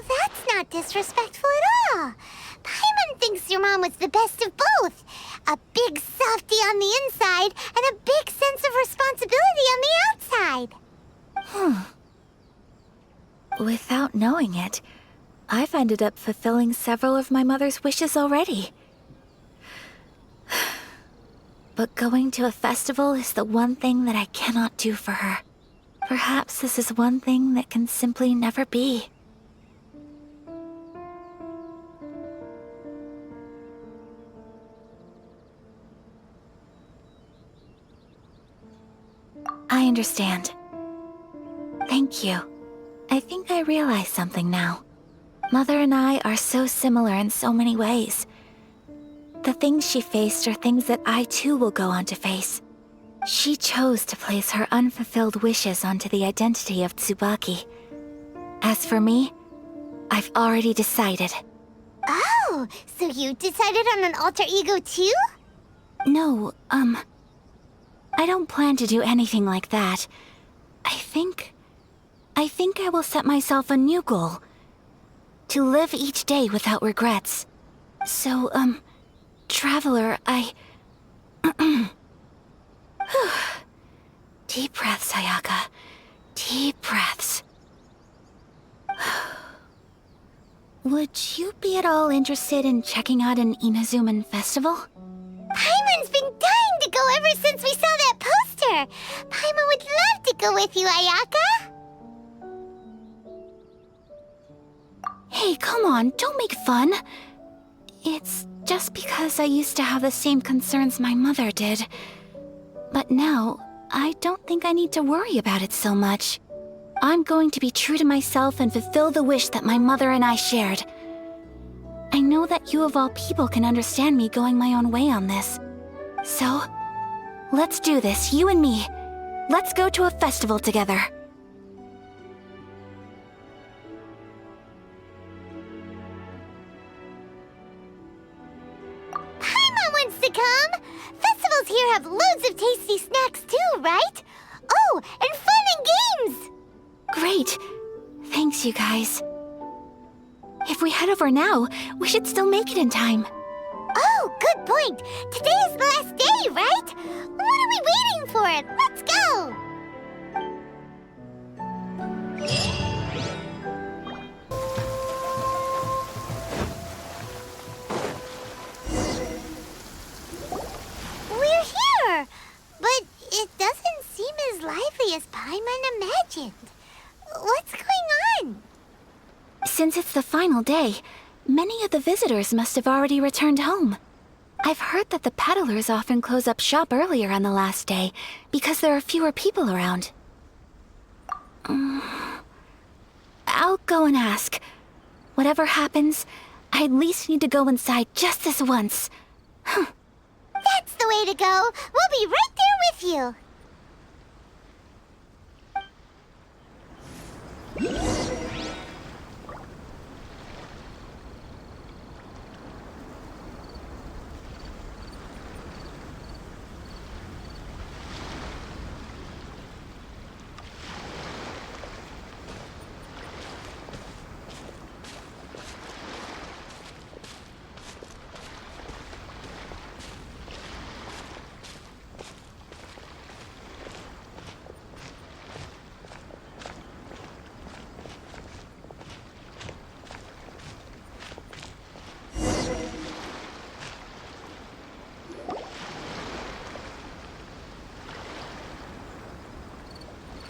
that's not disrespectful at all. Paimon thinks your mom was the best of both. A big softie on the inside and a big sense of responsibility on the outside. Without knowing it, I've ended up fulfilling several of my mother's wishes already. But going to a festival is the one thing that I cannot do for her. Perhaps this is one thing that can simply never be. I understand. Thank you. I think I realize something now. Mother and I are so similar in so many ways. The things she faced are things that I too will go on to face. She chose to place her unfulfilled wishes onto the identity of Tsubaki. As for me, I've already decided. Oh, so you decided on an alter ego too? No, I don't plan to do anything like that. I think I will set myself a new goal. To live each day without regrets. So, Traveler, Deep breaths, Ayaka. Deep breaths. Would you be at all interested in checking out an Inazuman festival? Paimon's been dying to go ever since we saw that poster! Paimon would love to go with you, Ayaka! Hey, come on, don't make fun. It's just because I used to have the same concerns my mother did. But now, I don't think I need to worry about it so much. I'm going to be true to myself and fulfill the wish that my mother and I shared. I know that you of all people can understand me going my own way on this. So, let's do this, you and me. Let's go to a festival together. Paimon wants to come! Festivals here have loads of tasty snacks too, right? Oh, and fun and games! Great. Thanks, you guys. If we head over now, we should still make it in time. Oh, good point! Today is the last day, right? What are we waiting for? Let's go! We're here! But it doesn't seem as lively as Paimon imagined. What's going on? Since it's the final day, many of the visitors must have already returned home. I've heard that the peddlers often close up shop earlier on the last day because there are fewer people around. I'll go and ask. Whatever happens, I at least need to go inside just this once. That's the way to go. We'll be right there with you.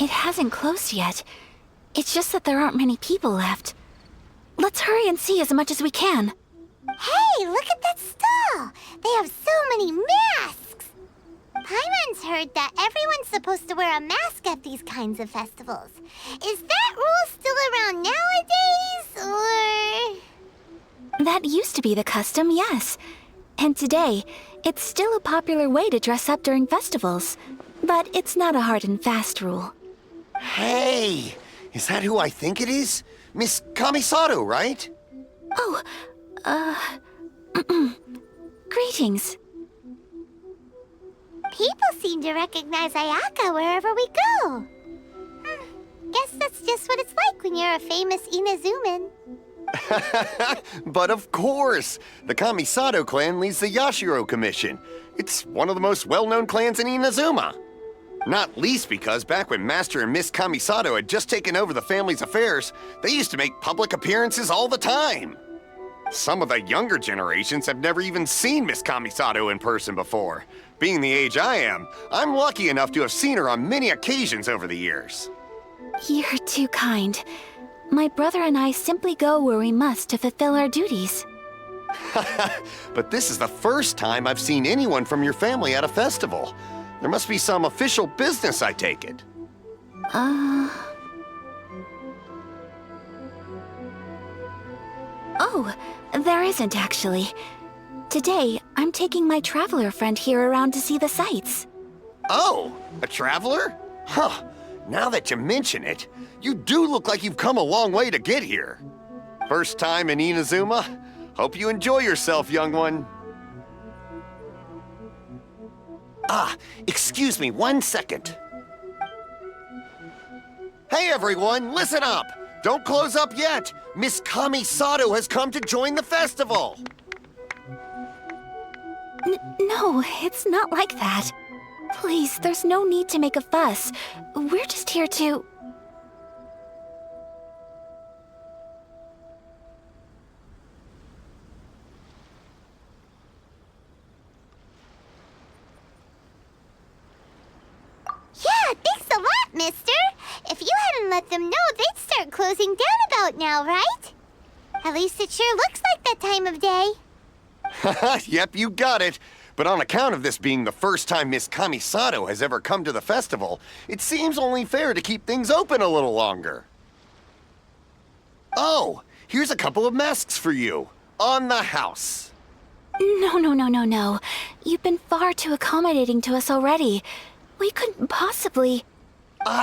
It hasn't closed yet. It's just that there aren't many people left. Let's hurry and see as much as we can. Hey, look at that stall! They have so many masks! Paimon's heard that everyone's supposed to wear a mask at these kinds of festivals. Is that rule still around nowadays, or...? That used to be the custom, yes. And today, it's still a popular way to dress up during festivals. But it's not a hard and fast rule. Hey! Is that who I think it is? Miss Kamisato, right? Oh, greetings. People seem to recognize Ayaka wherever we go. Guess that's just what it's like when you're a famous Inazuman. But of course! The Kamisato clan leads the Yashiro Commission. It's one of the most well-known clans in Inazuma. Not least because back when Master and Miss Kamisato had just taken over the family's affairs, they used to make public appearances all the time. Some of the younger generations have never even seen Miss Kamisato in person before. Being the age I am, I'm lucky enough to have seen her on many occasions over the years. You're too kind. My brother and I simply go where we must to fulfill our duties. But this is the first time I've seen anyone from your family at a festival. There must be some official business, I take it. Oh, there isn't actually. Today, I'm taking my traveler friend here around to see the sights. Oh, a traveler? Huh. Now that you mention it, you do look like you've come a long way to get here. First time in Inazuma? Hope you enjoy yourself, young one. Ah, excuse me 1 second. Hey everyone, listen up! Don't close up yet! Miss Kamisato has come to join the festival! No, it's not like that. Please, there's no need to make a fuss. We're just here to... Yeah, thanks a lot, mister. If you hadn't let them know, they'd start closing down about now, right? At least it sure looks like that time of day. Yep, you got it. But on account of this being the first time Miss Kamisato has ever come to the festival, it seems only fair to keep things open a little longer. Oh, here's a couple of masks for you. On the house. No. You've been far too accommodating to us already. We couldn't possibly...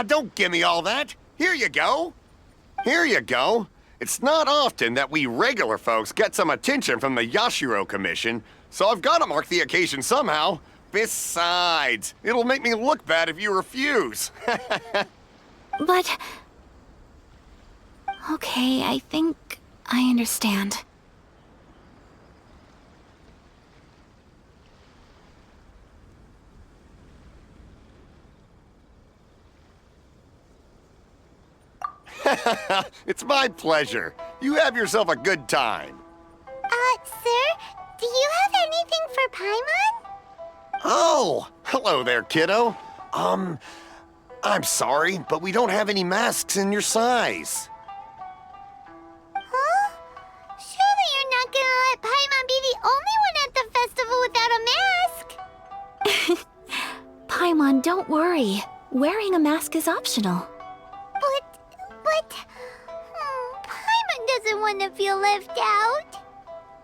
Don't give me all that. Here you go. Here you go. It's not often that we regular folks get some attention from the Yashiro Commission, so I've got to mark the occasion somehow. Besides, it'll make me look bad if you refuse. But... Okay, I think I understand. It's my pleasure. You have yourself a good time. Sir, do you have anything for Paimon? Oh, hello there, kiddo. I'm sorry, but we don't have any masks in your size. Huh? Surely you're not gonna let Paimon be the only one at the festival without a mask? Paimon, don't worry. Wearing a mask is optional. But... Paimon doesn't want to feel left out.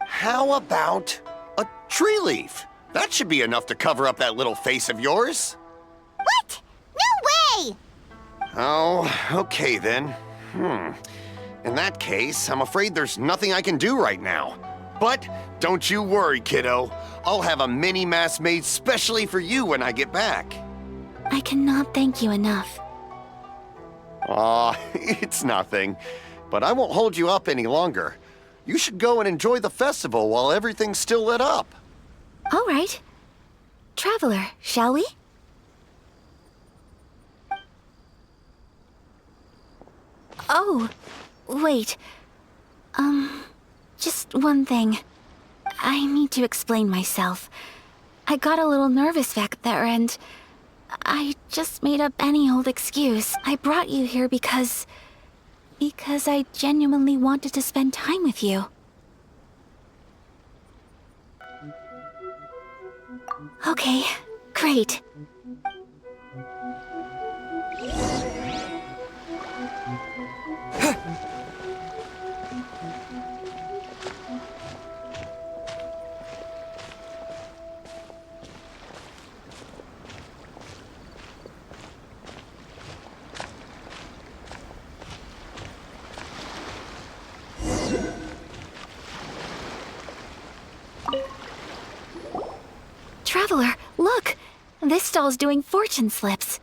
How about a tree leaf? That should be enough to cover up that little face of yours. What? No way! Oh, okay then. In that case, I'm afraid there's nothing I can do right now. But don't you worry, kiddo. I'll have a mini mask made specially for you when I get back. I cannot thank you enough. Aw, it's nothing. But I won't hold you up any longer. You should go and enjoy the festival while everything's still lit up. All right. Traveler, shall we? Oh, wait. Just one thing. I need to explain myself. I got a little nervous back there and I just made up any old excuse. I brought you here because I genuinely wanted to spend time with you. Okay, great. Traveler, look! This stall's doing fortune slips.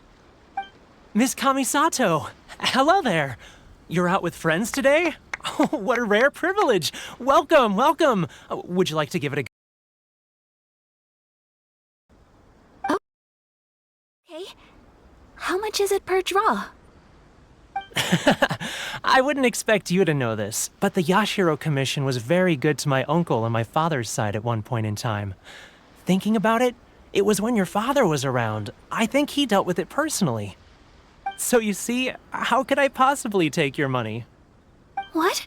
Miss Kamisato! Hello there! You're out with friends today? Oh, what a rare privilege! Welcome, welcome! Would you like to give it a... Okay. How much is it per draw? I wouldn't expect you to know this, but the Yashiro Commission was very good to my uncle on my father's side at one point in time. Thinking about it, it was when your father was around. I think he dealt with it personally. So you see, how could I possibly take your money? What?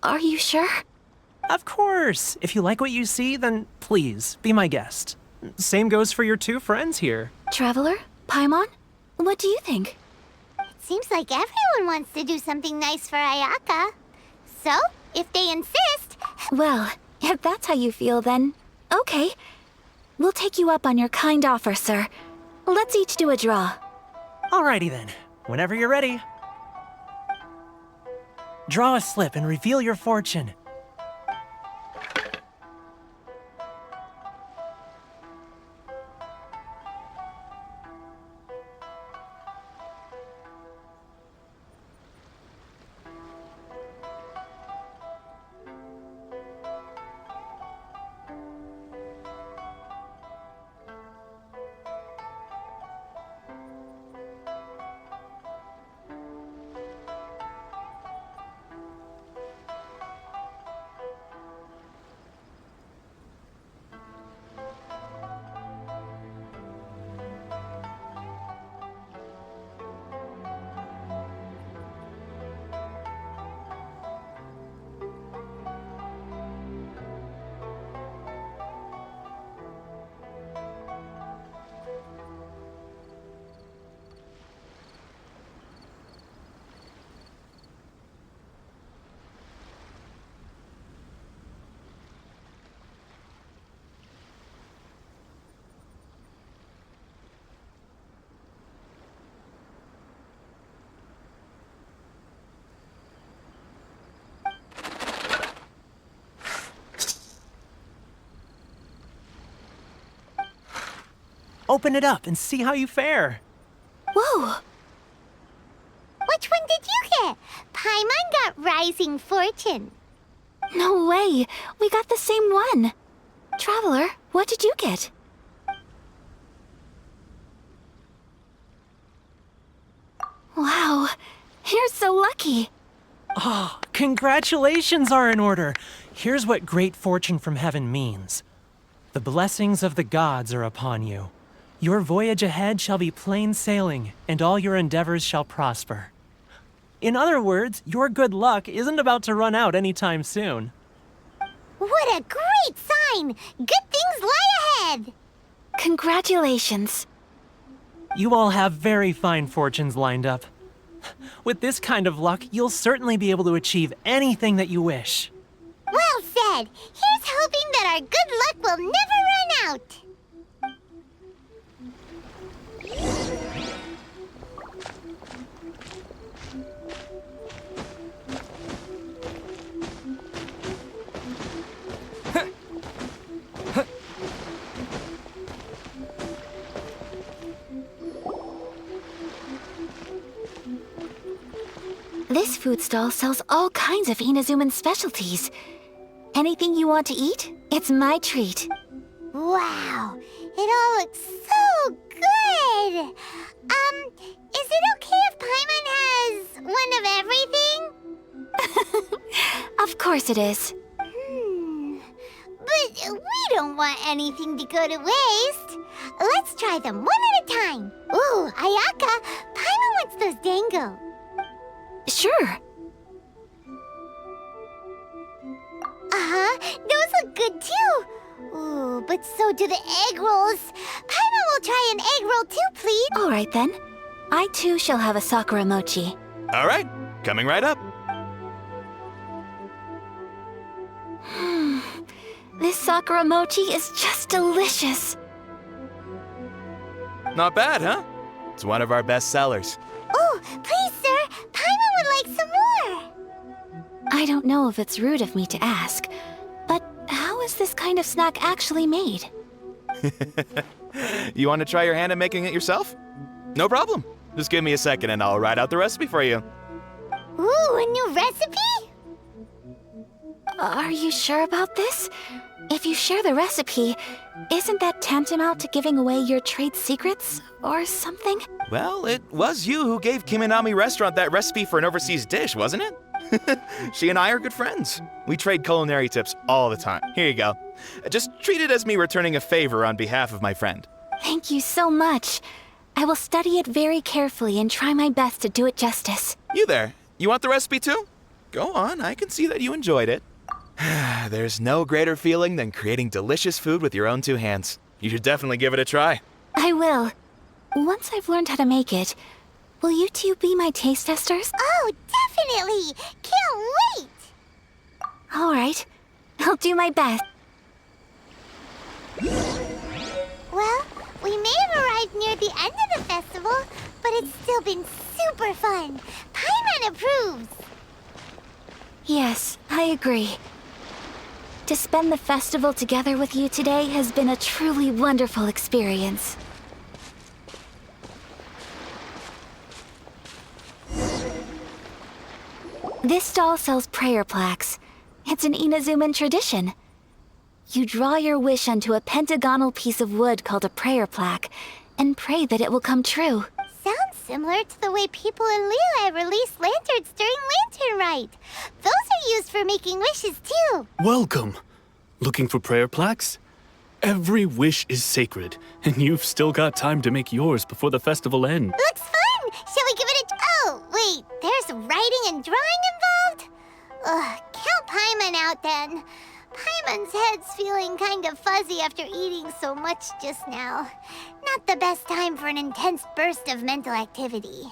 Are you sure? Of course! If you like what you see, then please, be my guest. Same goes for your two friends here. Traveler? Paimon? What do you think? Seems like everyone wants to do something nice for Ayaka. So, if they insist... Well, if that's how you feel, then okay. We'll take you up on your kind offer, sir. Let's each do a draw. Alrighty then. Whenever you're ready. Draw a slip and reveal your fortune. Open it up and see how you fare. Whoa! Which one did you get? Paimon got Rising Fortune. No way! We got the same one! Traveler, what did you get? Wow, you're so lucky! Ah, congratulations are in order. Here's what great fortune from heaven means. The blessings of the gods are upon you. Your voyage ahead shall be plain sailing, and all your endeavors shall prosper. In other words, your good luck isn't about to run out anytime soon. What a great sign! Good things lie ahead! Congratulations. You all have very fine fortunes lined up. With this kind of luck, you'll certainly be able to achieve anything that you wish. Well said! Here's hoping that our good luck will never run out! This food stall sells all kinds of Inazuman specialties. Anything you want to eat, it's my treat. Wow, it all looks so good! Is it okay if Paimon has one of everything? Of course it is. But we don't want anything to go to waste. Let's try them one at a time. Ooh, Ayaka, Paimon wants those dango. Sure. Those look good too. Ooh, but so do the egg rolls. Paimon will try an egg roll too, please. All right then. I too shall have a sakura mochi. All right, coming right up. This sakura mochi is just delicious. Not bad, huh? It's one of our best sellers. Oh, please, sir. Paimon would like some more. I don't know if it's rude of me to ask, but how is this kind of snack actually made? You want to try your hand at making it yourself? No problem. Just give me a second and I'll write out the recipe for you. Ooh, a new recipe? Are you sure about this? If you share the recipe, isn't that tantamount to giving away your trade secrets or something? Well, it was you who gave Kiminami Restaurant that recipe for an overseas dish, wasn't it? She and I are good friends. We trade culinary tips all the time. Here you go. Just treat it as me returning a favor on behalf of my friend. Thank you so much. I will study it very carefully and try my best to do it justice. You there, you want the recipe too? Go on, I can see that you enjoyed it. There's no greater feeling than creating delicious food with your own two hands. You should definitely give it a try. I will. Once I've learned how to make it, will you two be my taste testers? Oh, definitely! Can't wait! All right. I'll do my best. Well, we may have arrived near the end of the festival, but it's still been super fun. Paimon approves. Yes, I agree. To spend the festival together with you today has been a truly wonderful experience. This stall sells prayer plaques. It's an Inazuman tradition. You draw your wish onto a pentagonal piece of wood called a prayer plaque and pray that it will come true. Sounds similar to the way people in Liyue release lanterns during Lantern Rite. Those are used for making wishes too. Welcome. Looking for prayer plaques? Every wish is sacred, and you've still got time to make yours before the festival ends. Looks fun! Shall we give it a... Oh, wait, there's writing and drawing involved? Ugh, count Paimon out then. Paimon's head's feeling kind of fuzzy after eating so much just now. Not the best time for an intense burst of mental activity.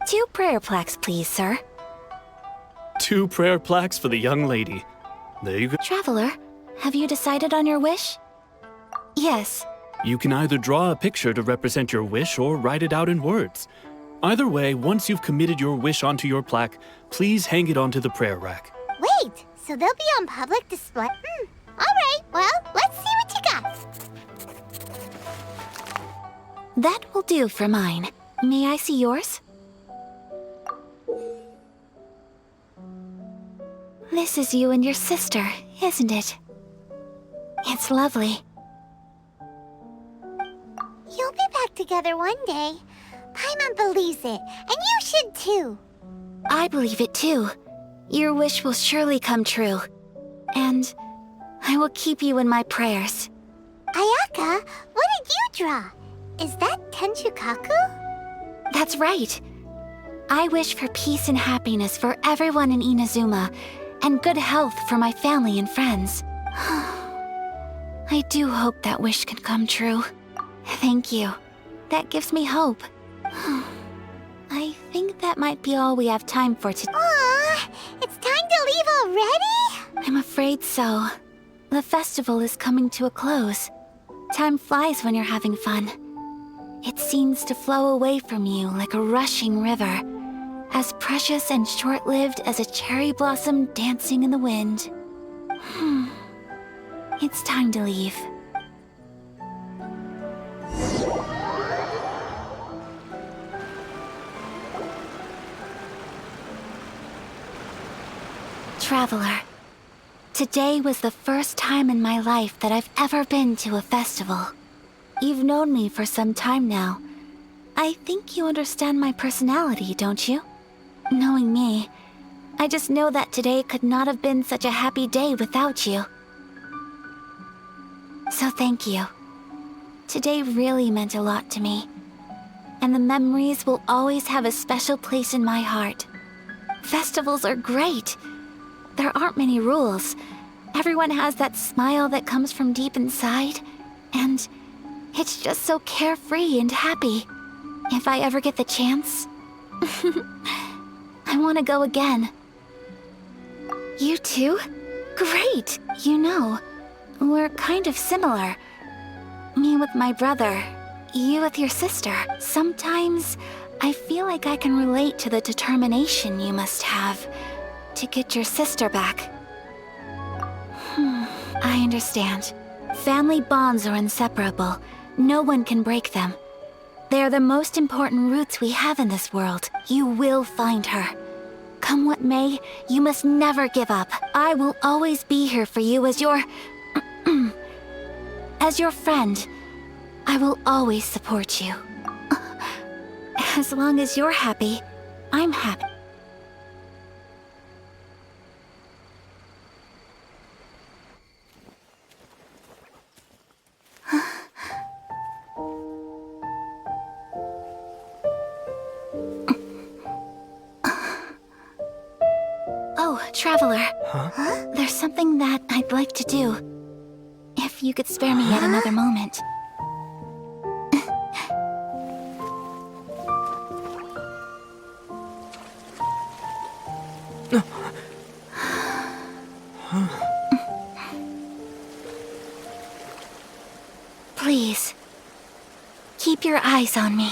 2 prayer plaques, please, sir. 2 prayer plaques for the young lady. There you go. Traveler, have you decided on your wish? Yes. You can either draw a picture to represent your wish or write it out in words. Either way, once you've committed your wish onto your plaque, please hang it onto the prayer rack. Wait, so they'll be on public display? Alright, well, let's see what you got. That will do for mine. May I see yours? This is you and your sister, isn't it? It's lovely. You'll be back together one day. Paimon believes it, and you should too. I believe it too. Your wish will surely come true. And I will keep you in my prayers. Ayaka, what did you draw? Is that Tenchukaku? That's right. I wish for peace and happiness for everyone in Inazuma, and good health for my family and friends. I do hope that wish can come true. Thank you. That gives me hope. I think that might be all we have time for today. Aw, it's time to leave already? I'm afraid so. The festival is coming to a close. Time flies when you're having fun. It seems to flow away from you like a rushing river, as precious and short-lived as a cherry blossom dancing in the wind. It's time to leave. Traveler, today was the first time in my life that I've ever been to a festival. You've known me for some time now. I think you understand my personality, don't you? Knowing me, I just know that today could not have been such a happy day without you. So thank you. Today really meant a lot to me. And the memories will always have a special place in my heart. Festivals are great. There aren't many rules. Everyone has that smile that comes from deep inside. And it's just so carefree and happy. If I ever get the chance, I want to go again. You too? Great! You know, we're kind of similar. Me with my brother, you with your sister. Sometimes I feel like I can relate to the determination you must have to get your sister back. I understand. Family bonds are inseparable. No one can break them. They are the most important roots we have in this world. You will find her. Come what may, you must never give up. I will always be here for you as your... as your friend. I will always support you. As long as you're happy, I'm happy. Oh, Traveler. There's something that I'd like to do. If if you could spare me yet another moment. Please, keep your eyes on me.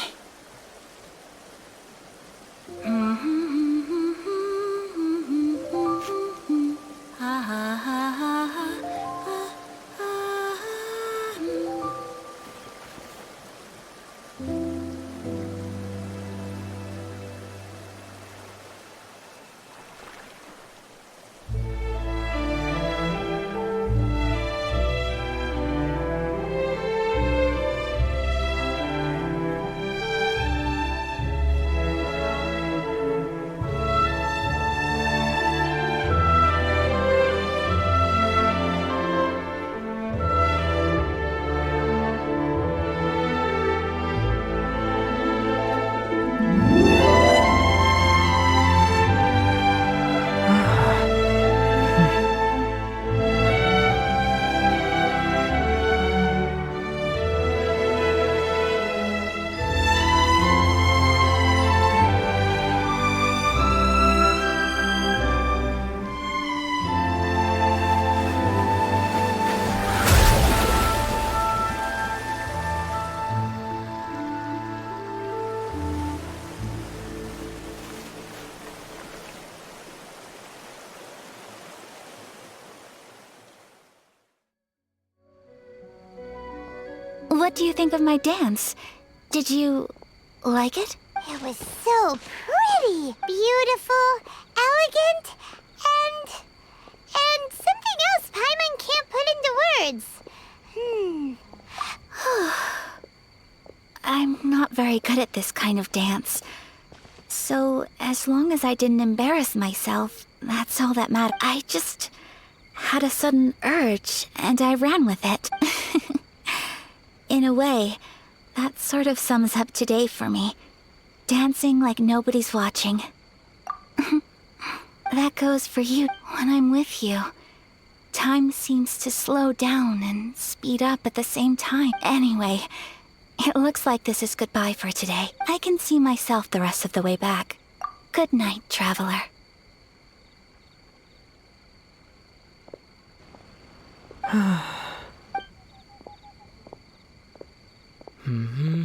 What do you think of my dance? Did you like it? It was so pretty, beautiful, elegant, and something else Paimon can't put into words. I'm not very good at this kind of dance. So, as long as I didn't embarrass myself, that's all that mattered. I just had a sudden urge, and I ran with it. In a way, that sort of sums up today for me. Dancing like nobody's watching. That goes for you. When I'm with you, time seems to slow down and speed up at the same time. Anyway, it looks like this is goodbye for today. I can see myself the rest of the way back. Good night, traveler. Mm-hmm.